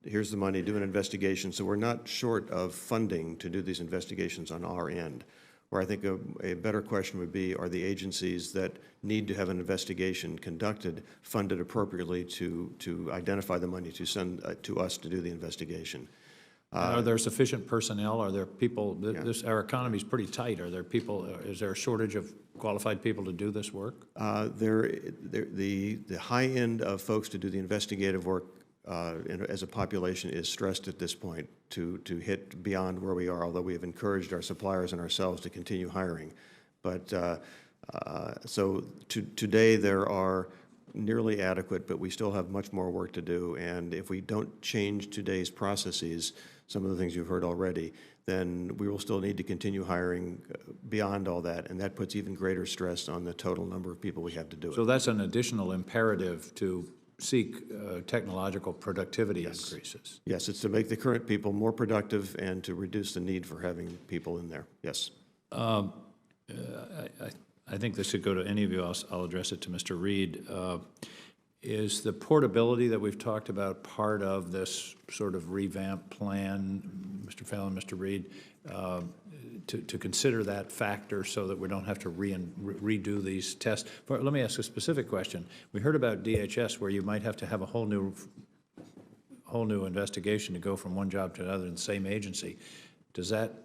here's the money, do an investigation. So we're not short of funding to do these investigations on our end. Where I think a better question would be, are the agencies that need to have an investigation conducted funded appropriately to identify the money to send to us to do the investigation? Are there sufficient personnel? Are there people, our economy is pretty tight. Are there people, is there a shortage of qualified people to do this work? The high end of folks to do the investigative work as a population is stressed at this point to hit beyond where we are, although we have encouraged our suppliers and ourselves to continue hiring. But so today there are nearly adequate, but we still have much more work to do. And if we don't change today's processes, some of the things you've heard already, then we will still need to continue hiring beyond all that, and that puts even greater stress on the total number of people we have to do it. So that's an additional imperative to seek technological productivity increases. Yes, it's to make the current people more productive and to reduce the need for having people in there. Yes. I think this should go to any of you. I'll address it to Mr. Reed. Is the portability that we've talked about part of this sort of revamp plan, Mr. Phelan, Mr. Reed, to consider that factor so that we don't have to redo these tests? Let me ask a specific question. We heard about DHS where you might have to have a whole new investigation to go from one job to another in the same agency. Does that,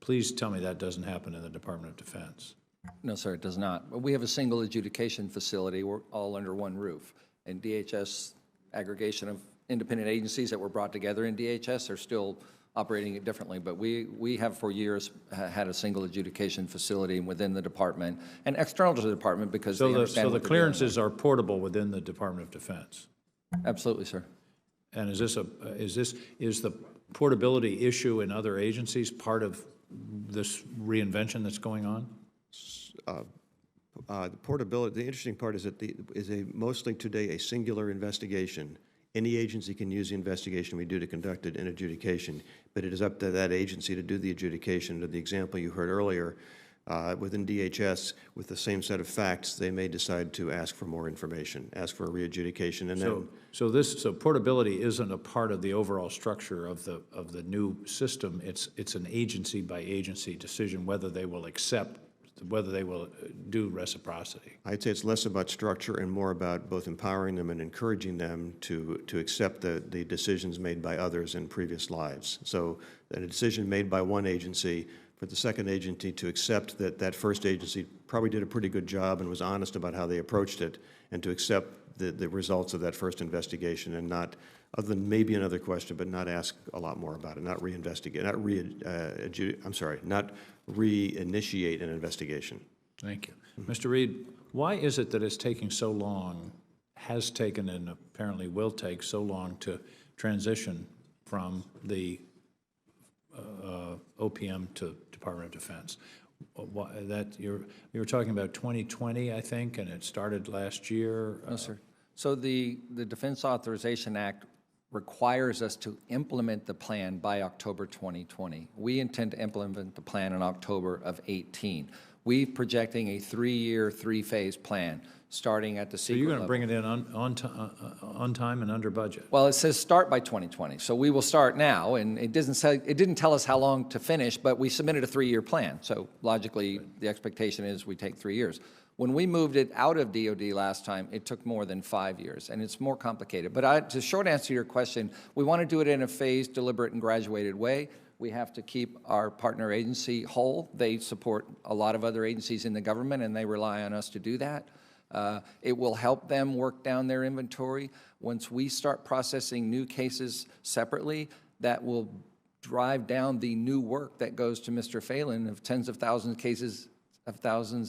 please tell me that doesn't happen in the Department of Defense. No, sir, it does not. We have a single adjudication facility. We're all under one roof. And DHS aggregation of independent agencies that were brought together in DHS are still operating it differently. But we have for years had a single adjudication facility within the department and external to the department because they understand so what the they're doing. clearances are portable within the Department of Defense. Absolutely, sir. And is the portability issue in other agencies part of this reinvention that's going on? The portability, the interesting part is that mostly today a singular investigation. Any agency can use the investigation we do to conduct it in adjudication, but it is up to that agency to do the adjudication. To the example you heard earlier, within DHS, with the same set of facts, they may decide to ask for more information, ask for a re-adjudication, and then. So portability isn't a part of the overall structure of the new system. It's an agency by agency decision whether they will accept, whether they will do reciprocity. I'd say it's less about structure and more about both empowering them and encouraging them to accept the decisions made by others in previous lives. So that a decision made by one agency, for the second agency to accept that first agency probably did a pretty good job and was honest about how they approached it, and to accept the results of that first investigation and not, other than maybe another question, but not ask a lot more about it, not reinvestigate, not reinitiate an investigation. Thank you. Mr. Reed, why is it that it's taking so long, has taken and apparently will take so long to transition from the OPM to Department of Defense? You were talking about 2020, I think, and it started last year. No, sir. So the Defense Authorization Act requires us to implement the plan by October 2020. We intend to implement the plan in October of 18. We're projecting a 3-year, 3-phase plan, starting at the secret So you're going to level. bring it in on time and under budget? Well, it says start by 2020, so we will start now, and it didn't tell us how long to finish, but we submitted a 3-year plan. So logically, the expectation is we take 3 years. When we moved it out of DOD last time, it took more than 5 years, and it's more complicated. But to short answer your question, we want to do it in a phased, deliberate, and graduated way. We have to keep our partner agency whole. They support a lot of other agencies in the government, and they rely on us to do that. It will help them work down their inventory. Once we start processing new cases separately, that will drive down the new work that goes to Mr. Phelan of tens of thousands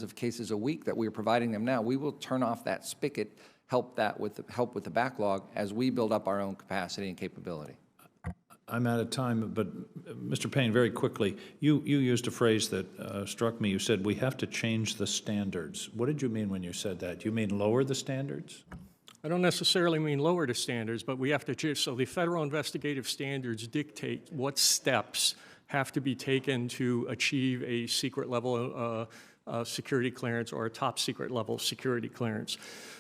of cases a week that we are providing them now. We will turn off that spigot, help with the backlog as we build up our own capacity and capability. I'm out of time, but Mr. Payne, very quickly, you used a phrase that struck me. You said we have to change the standards. What did you mean when you said that? Do you mean lower the standards? I don't necessarily mean lower the standards, but we have to change. So the federal investigative standards dictate what steps have to be taken to achieve a secret level security clearance or a top secret level security clearance.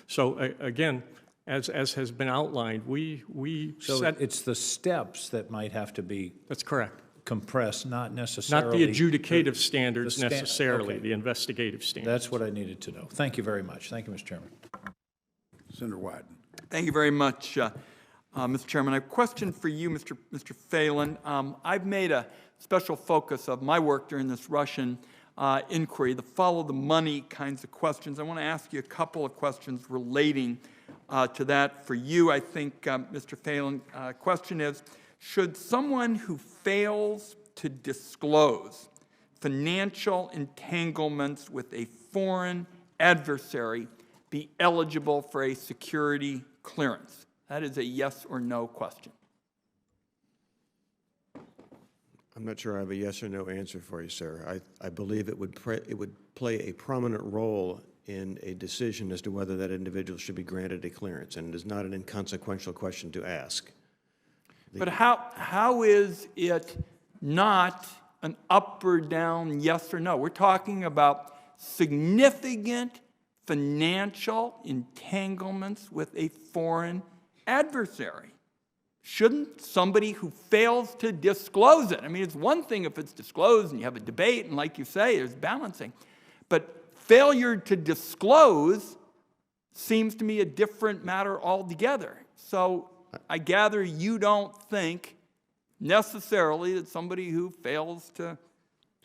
So again, as has been outlined, we So set. it's the steps that might have to be That's correct. compressed, not necessarily. Not the adjudicative standards the necessarily, okay. the investigative standards. That's what I needed to know. Thank you very much. Thank you, Mr. Chairman. Senator Wyden. Thank you very much, Mr. Chairman. I have a question for you, Mr. Phelan. I've made a special focus of my work during this Russian inquiry, the follow the money kinds of questions. I want to ask you a couple of questions relating to that for you. I think, Mr. Phelan, question is, should someone who fails to disclose financial entanglements with a foreign adversary be eligible for a security clearance? That is a yes or no question. I'm not sure I have a yes or no answer for you, sir. I believe it would play a prominent role in a decision as to whether that individual should be granted a clearance, and it is not an inconsequential question to ask. But how is it not an up or down yes or no? We're talking about significant financial entanglements with a foreign adversary. Shouldn't somebody who fails to disclose it, I mean, it's one thing if it's disclosed and you have a debate, and like you say, there's balancing, but failure to disclose seems to me a different matter altogether. So I gather you don't think necessarily that somebody who fails to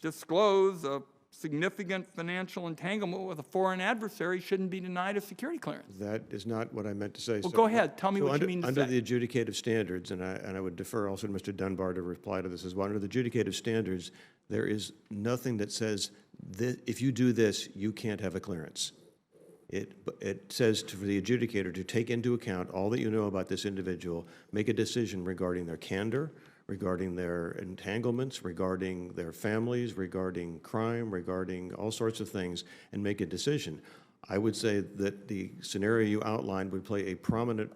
disclose a significant financial entanglement with a foreign adversary shouldn't be denied a security clearance. That is not what I meant to say. Well, sir. go ahead. Tell me So what you mean to under say. the adjudicative standards, and I would defer also to Mr. Dunbar to reply to this as well. Under the adjudicative standards, there is nothing that says that if you do this, you can't have a clearance. It says for the adjudicator to take into account all that you know about this individual, make a decision regarding their candor, regarding their entanglements, regarding their families, regarding crime, regarding all sorts of things, and make a decision. I would say that the scenario you outlined would play a prominent,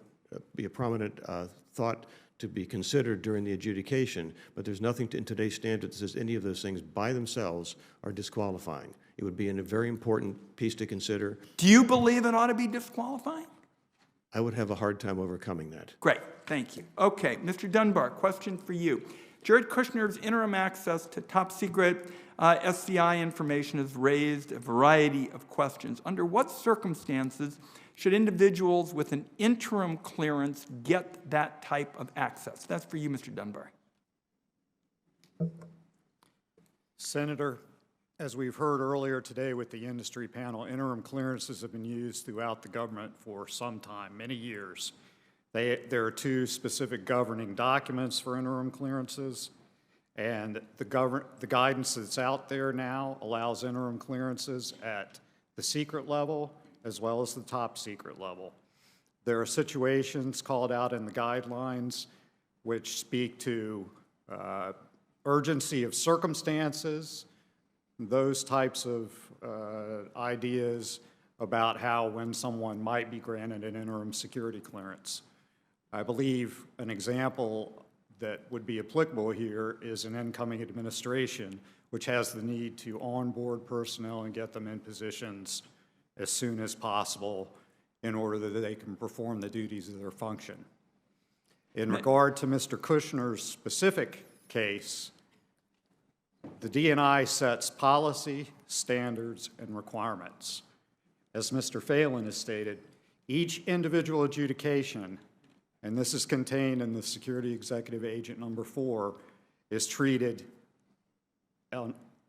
thought to be considered during the adjudication, but there's nothing in today's standard that says any of those things by themselves are disqualifying. It would be a very important piece to consider. Do you believe it ought to be disqualifying? I would have a hard time overcoming that. Great, thank you. Okay, Mr. Dunbar, question for you. Jared Kushner's interim access to top secret SCI information has raised a variety of questions. Under what circumstances should individuals with an interim clearance get that type of access? That's for you, Mr. Dunbar. Senator, as we've heard earlier today with the industry panel, interim clearances have been used throughout the government for some time, many years. There are two specific governing documents for interim clearances, and the guidance that's out there now allows interim clearances at the secret level as well as the top secret level. There are situations called out in the guidelines which speak to urgency of circumstances, those types of ideas about how when someone might be granted an interim security clearance. I believe an example that would be applicable here is an incoming administration which has the need to onboard personnel and get them in positions as soon as possible in order that they can perform the duties of their function. In regard to Mr. Kushner's specific case, the DNI sets policy, standards, and requirements. As Mr. Phelan has stated, each individual adjudication, and this is contained in the Security Executive Agent number 4, is treated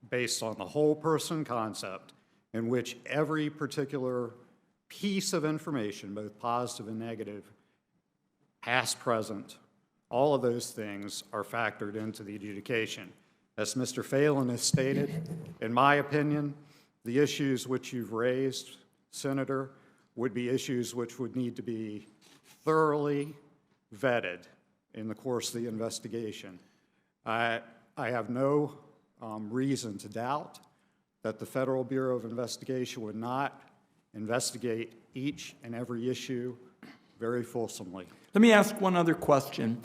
based on the whole person concept, in which every particular piece of information, both positive and negative, past, present, all of those things are factored into the adjudication. As Mr. Phelan has stated, in my opinion, the issues which you've raised, Senator, would be issues which would need to be thoroughly vetted in the course of the investigation. I have no reason to doubt that the Federal Bureau of Investigation would not investigate each and every issue very fulsomely. Let me ask one other question.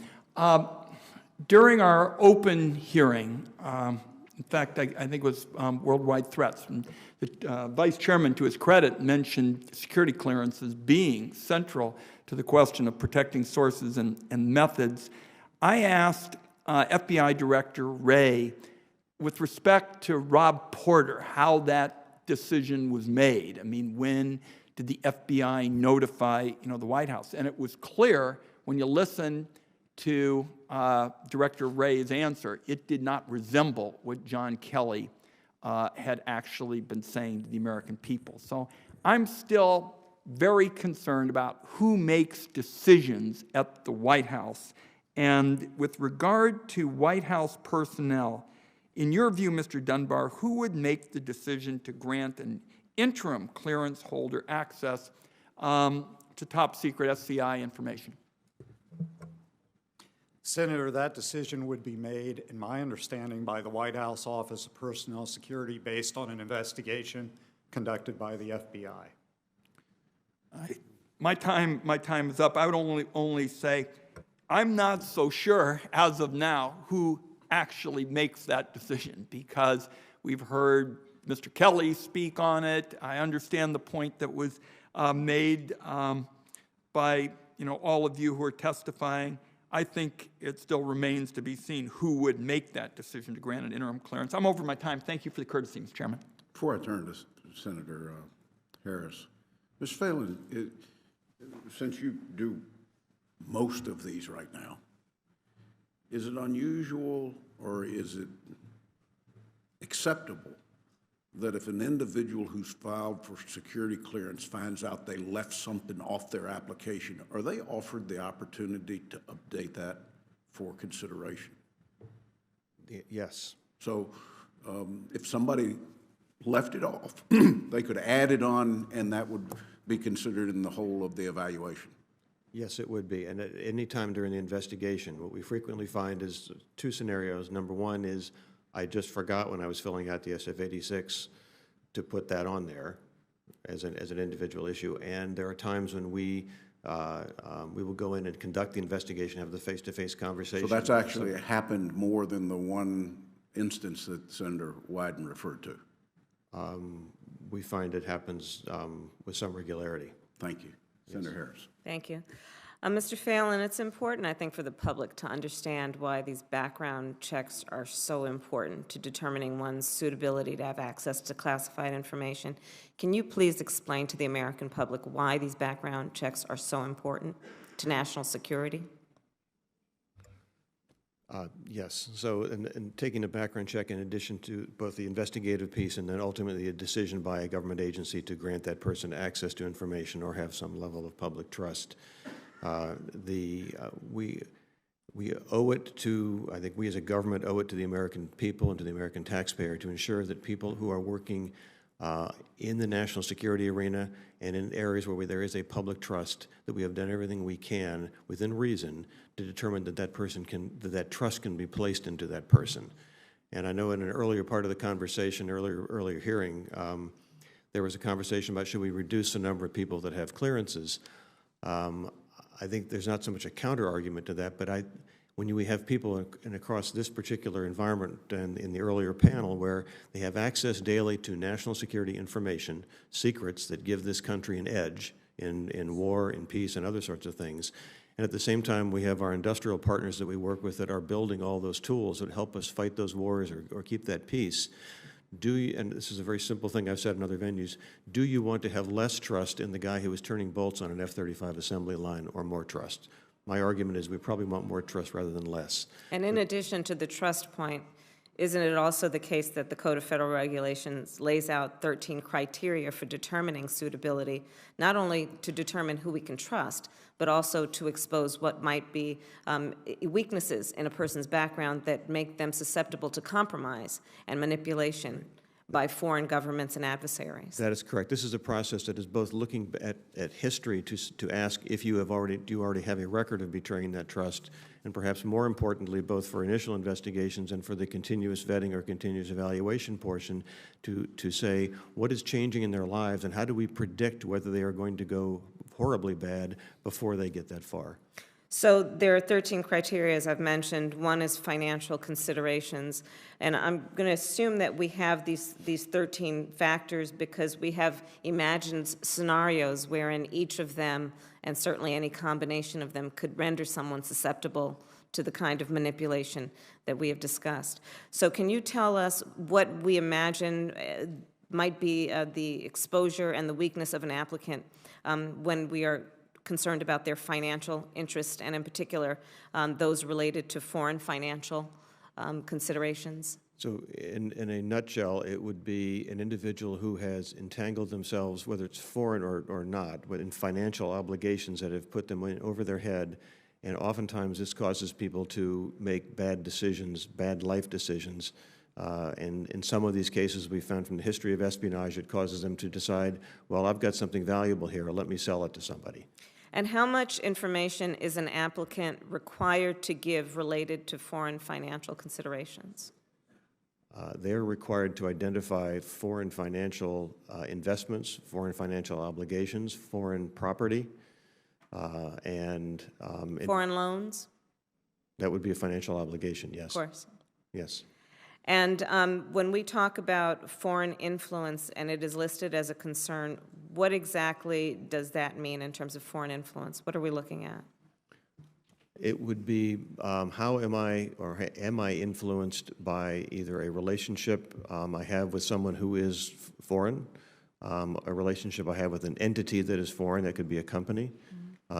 During our open hearing, in fact, I think it was worldwide threats, and the Vice Chairman, to his credit, mentioned security clearance as being central to the question of protecting sources and methods. I asked FBI Director Wray, with respect to Rob Porter, how that decision was made. I mean, when did the FBI notify, the White House? And it was clear when you listen to Director Wray's answer, it did not resemble what John Kelly had actually been saying to the American people. So I'm still very concerned about who makes decisions at the White House. And with regard to White House personnel, in your view, Mr. Dunbar, who would make the decision to grant an interim clearance holder access to top secret SCI information? Senator, that decision would be made, in my understanding, by the White House Office of Personnel Security based on an investigation conducted by the FBI. My time is up. I would only say I'm not so sure as of now who actually makes that decision, because we've heard Mr. Kelly speak on it. I understand the point that was made by all of you who are testifying. I think it still remains to be seen who would make that decision to grant an interim clearance. I'm over my time. Thank you for the courtesy, Mr. Chairman. Before I turn to Senator Harris, Ms. Phelan, since you do most of these right now, is it unusual or is it acceptable that if an individual who's filed for security clearance finds out they left something off their application, are they offered the opportunity to update that for consideration? Yes. So if somebody left it off, they could add it on and that would be considered in the whole of the evaluation? Yes, it would be. And at any time during the investigation, what we frequently find is two scenarios. Number one is I just forgot when I was filling out the SF-86 to put that on there as an individual issue. And there are times when we will go in and conduct the investigation, have the face-to-face conversation. So that's actually happened more than the one instance that Senator Wyden referred to? We find it happens with some regularity. Thank you. Senator Harris. Thank you. Mr. Phelan, it's important, I think, for the public to understand why these background checks are so important to determining one's suitability to have access to classified information. Can you please explain to the American public why these background checks are so important to national security? Yes. So in taking a background check, in addition to both the investigative piece and then ultimately a decision by a government agency to grant that person access to information or have some level of public trust, we owe it to, I think we as a government owe it to the American people and to the American taxpayer to ensure that people who are working in the national security arena and in areas where there is a public trust, that we have done everything we can within reason to determine that that trust can be placed into that person. And I know in an earlier part of the conversation, earlier hearing, there was a conversation about should we reduce the number of people that have clearances. I think there's not so much a counter argument to that, but when we have people across this particular environment and in the earlier panel where they have access daily to national security information, secrets that give this country an edge in war, in peace, and other sorts of things, and at the same time we have our industrial partners that we work with that are building all those tools that help us fight those wars or keep that peace. And this is a very simple thing I've said in other venues, do you want to have less trust in the guy who is turning bolts on an F-35 assembly line or more trust? My argument is we probably want more trust rather than less. And in addition to the trust point, isn't it also the case that the Code of Federal Regulations lays out 13 criteria for determining suitability, not only to determine who we can trust, but also to expose what might be weaknesses in a person's background that make them susceptible to compromise and manipulation by foreign governments and adversaries. That is correct. This is a process that is both looking at history to ask if you do you already have a record of betraying that trust, and perhaps more importantly, both for initial investigations and for the continuous vetting or continuous evaluation portion, to say what is changing in their lives and how do we predict whether they are going to go horribly bad before they get that far. So there are 13 criteria, as I've mentioned. One is financial considerations. And I'm going to assume that we have these 13 factors because we have imagined scenarios wherein each of them, and certainly any combination of them, could render someone susceptible to the kind of manipulation that we have discussed. So can you tell us what we imagine might be the exposure and the weakness of an applicant when we are concerned about their financial interest, and in particular, those related to foreign financial considerations? So in a nutshell, it would be an individual who has entangled themselves, whether it's foreign or not, but in financial obligations that have put them over their head, and oftentimes this causes people to make bad decisions, bad life decisions. And in some of these cases we found from the history of espionage, it causes them to decide, well, I've got something valuable here, let me sell it to somebody. And how much information is an applicant required to give related to foreign financial considerations? They're required to identify foreign financial investments, foreign financial obligations, foreign property, and Foreign loans? that would be a financial obligation, yes. Of course. Yes. And when we talk about foreign influence and it is listed as a concern, what exactly does that mean in terms of foreign influence? What are we looking at? It would be how am I influenced by either a relationship I have with someone who is foreign, a relationship I have with an entity that is foreign, that could be a company,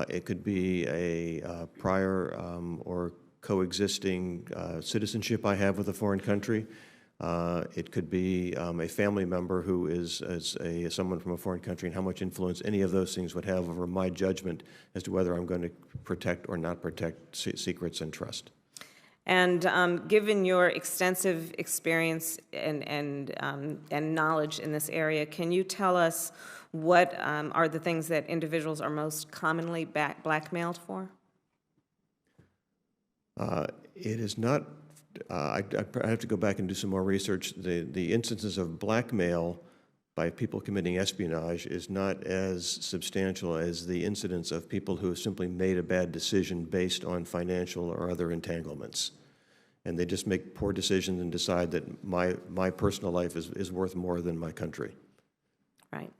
it could be a prior or coexisting citizenship I have with a foreign country. It could be a family member who is someone from a foreign country, and how much influence any of those things would have over my judgment as to whether I'm going to protect or not protect secrets and trust. And given your extensive experience and knowledge in this area, can you tell us what are the things that individuals are most commonly blackmailed for? It is not, I have to go back and do some more research. The instances of blackmail by people committing espionage is not as substantial as the incidence of people who have simply made a bad decision based on financial or other entanglements. And they just make poor decisions and decide that my personal life is worth more than my country. Right.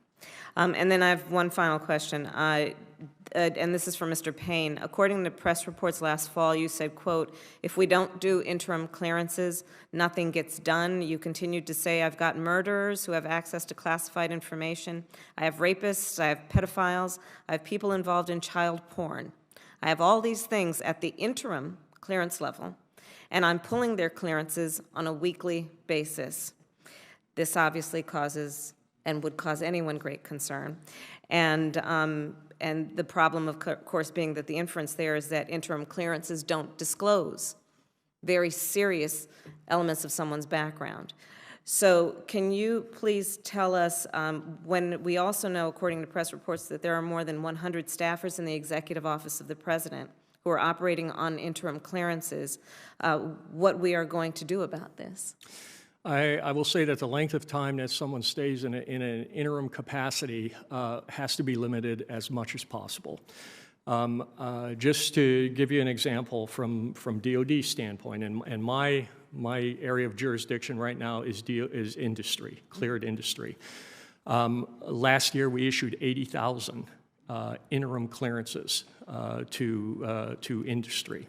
And then I have one final question, and this is for Mr. Payne. According to press reports last fall, you said, quote, if we don't do interim clearances, nothing gets done. You continued to say, I've got murderers who have access to classified information. I have rapists, I have pedophiles, I have people involved in child porn. I have all these things at the interim clearance level, and I'm pulling their clearances on a weekly basis. This obviously causes and would cause anyone great concern. And the problem, of course, being that the inference there is that interim clearances don't disclose very serious elements of someone's background. So can you please tell us, when we also know, according to press reports, that there are more than 100 staffers in the Executive Office of the President who are operating on interim clearances, what we are going to do about this? I will say that the length of time that someone stays in an interim capacity has to be limited as much as possible. Just to give you an example from DOD standpoint, and my area of jurisdiction right now is industry, cleared industry. Last year we issued 80,000 interim clearances to industry.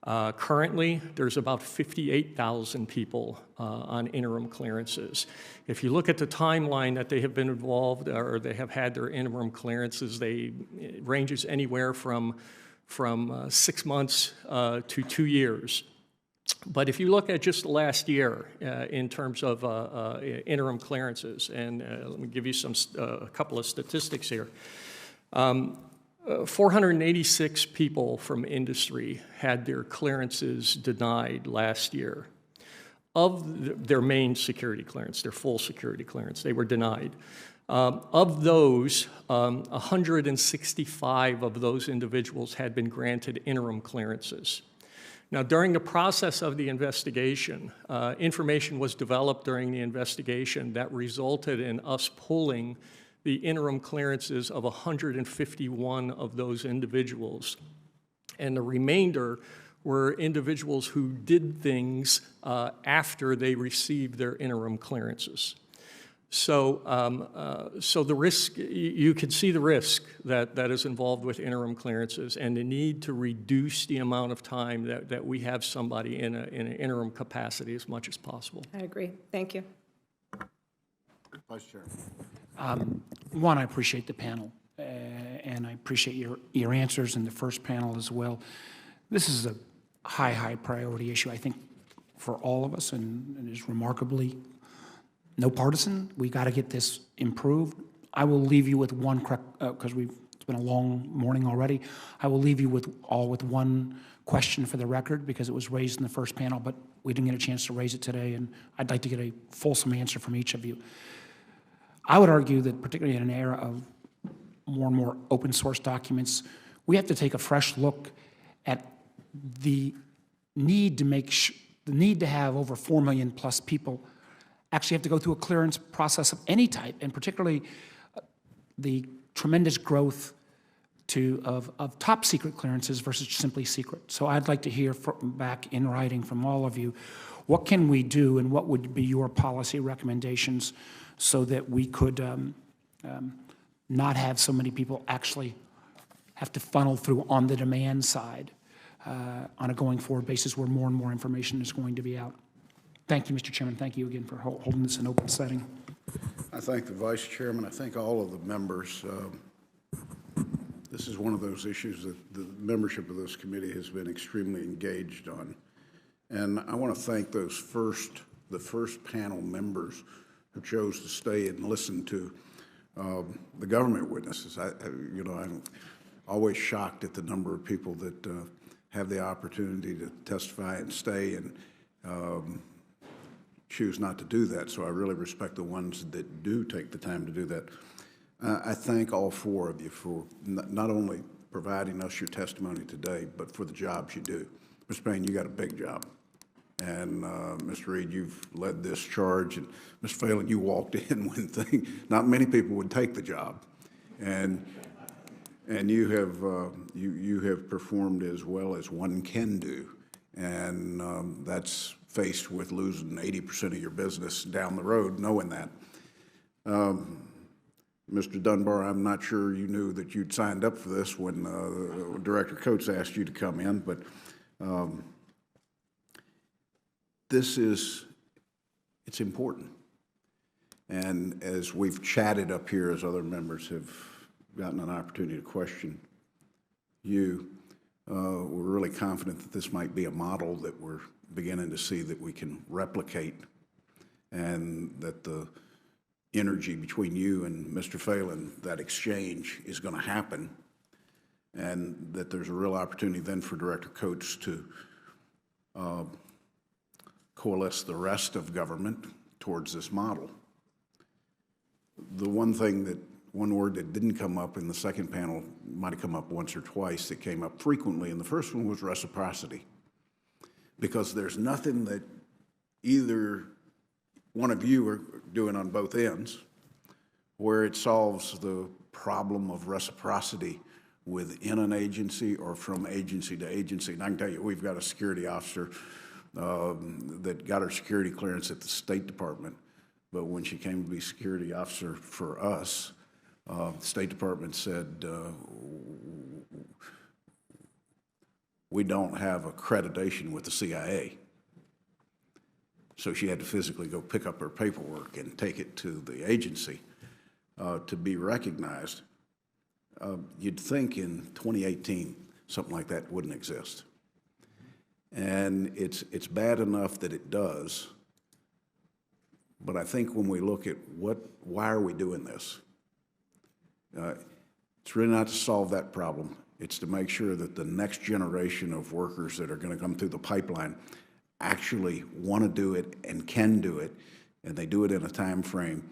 Currently, there's about 58,000 people on interim clearances. If you look at the timeline that they have been involved or they have had their interim clearances, it ranges anywhere from 6 months to 2 years. But if you look at just last year in terms of interim clearances, and let me give you a couple of statistics here. 486 people from industry had their clearances denied last year. their main security clearance, their full security clearance. They were denied. Of those, 165 of those individuals had been granted interim clearances. Now, during the process of the investigation, information was developed during the investigation that resulted in us pulling the interim clearances of 151 of those individuals. And the remainder were individuals who did things after they received their interim clearances. So, so the risk, you can see the risk that is involved with interim clearances and the need to reduce the amount of time that we have somebody in an interim capacity as much as possible. I agree. Thank you. Vice Chair. One, I appreciate the panel, and I appreciate your answers in the first panel as well. This is a high priority issue, I think, for all of us, and is remarkably no partisan. We got to get this improved. I will leave you with one, because it's been a long morning already. I will leave you with one question for the record, because it was raised in the first panel, but we didn't get a chance to raise it today, and I'd like to get a fulsome answer from each of you. I would argue that, particularly in an era of more and more open source documents, we have to take a fresh look at the need to have over 4 million plus people actually have to go through a clearance process of any type, and particularly the tremendous growth of top secret clearances versus simply secret. So I'd like to hear back in writing from all of you, what can we do and what would be your policy recommendations so that we could not have so many people actually have to funnel through on the demand side on a going forward basis where more and more information is going to be out. Thank you, Mr. Chairman. Thank you again for holding this in open setting. I thank the Vice Chairman. I thank all of the members. This is one of those issues that the membership of this committee has been extremely engaged on. And I want to thank the first panel members who chose to stay and listen to the government witnesses. I'm always shocked at the number of people that have the opportunity to testify and stay and choose not to do that. So I really respect the ones that do take the time to do that. I thank all four of you for not only providing us your testimony today, but for the jobs you do. Mr. Payne, you got a big job. And Mr. Reed, you've led this charge. And Mr. Phelan, you walked in when not many people would take the job. And you have performed as well as one can do. And that's faced with losing 80% of your business down the road, knowing that. Mr. Dunbar, I'm not sure you knew that you'd signed up for this when Director Coates asked you to come in, but it's important. And as we've chatted up here, as other members have gotten an opportunity to question you, we're really confident that this might be a model that we're beginning to see that we can replicate, and that the energy between you and Mr. Phelan, that exchange is going to happen, and that there's a real opportunity then for Director Coates to coalesce the rest of government towards this model. The one word that didn't come up in the second panel, might have come up once or twice, that came up frequently, and the first one was reciprocity. Because there's nothing that either one of you are doing on both ends where it solves the problem of reciprocity within an agency or from agency to agency. And I can tell you, we've got a security officer that got her security clearance at the State Department, but when she came to be security officer for us, the State Department said, we don't have accreditation with the CIA. So she had to physically go pick up her paperwork and take it to the agency to be recognized. You'd think in 2018 something like that wouldn't exist. And it's bad enough that it does, but I think when we look at why are we doing this? It's really not to solve that problem. It's to make sure that the next generation of workers that are going to come through the pipeline actually want to do it and can do it, and they do it in a time frame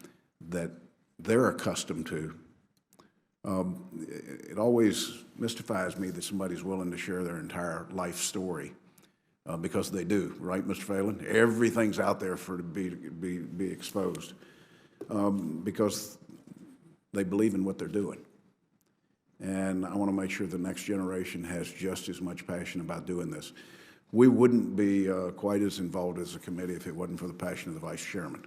that they're accustomed to. It always mystifies me that somebody's willing to share their entire life story, because they do, right, Mr. Phelan? Everything's out there for to be exposed, because they believe in what they're doing. And I want to make sure the next generation has just as much passion about doing this. We wouldn't be quite as involved as a committee if it wasn't for the passion of the Vice Chairman.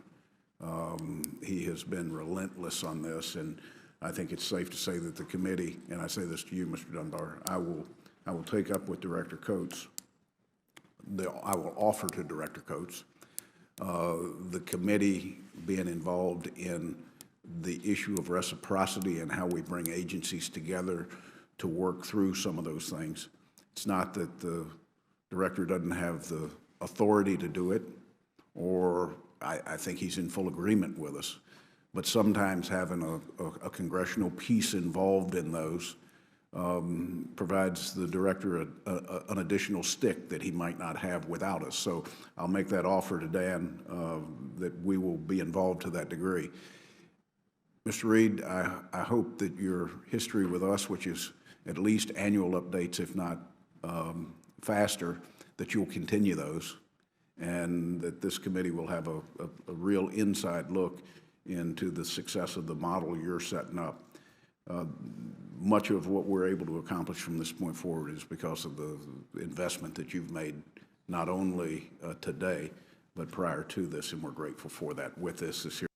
He has been relentless on this, and I think it's safe to say that the committee, and I say this to you, Mr. Dunbar, I will take up with Director Coates. I will offer to Director Coates the committee being involved in the issue of reciprocity and how we bring agencies together to work through some of those things. It's not that the director doesn't have the authority to do it, or I think he's in full agreement with us, but sometimes having a congressional piece involved in those provides the director an additional stick that he might not have without us. So I'll make that offer to Dan that we will be involved to that degree. Mr. Reed, I hope that your history with us, which is at least annual updates, if not faster, that you'll continue those, and that this committee will have a real inside look into the success of the model you're setting up. Much of what we're able to accomplish from this point forward is because of the investment that you've made, not only today, but prior to this, and we're grateful for that with this year.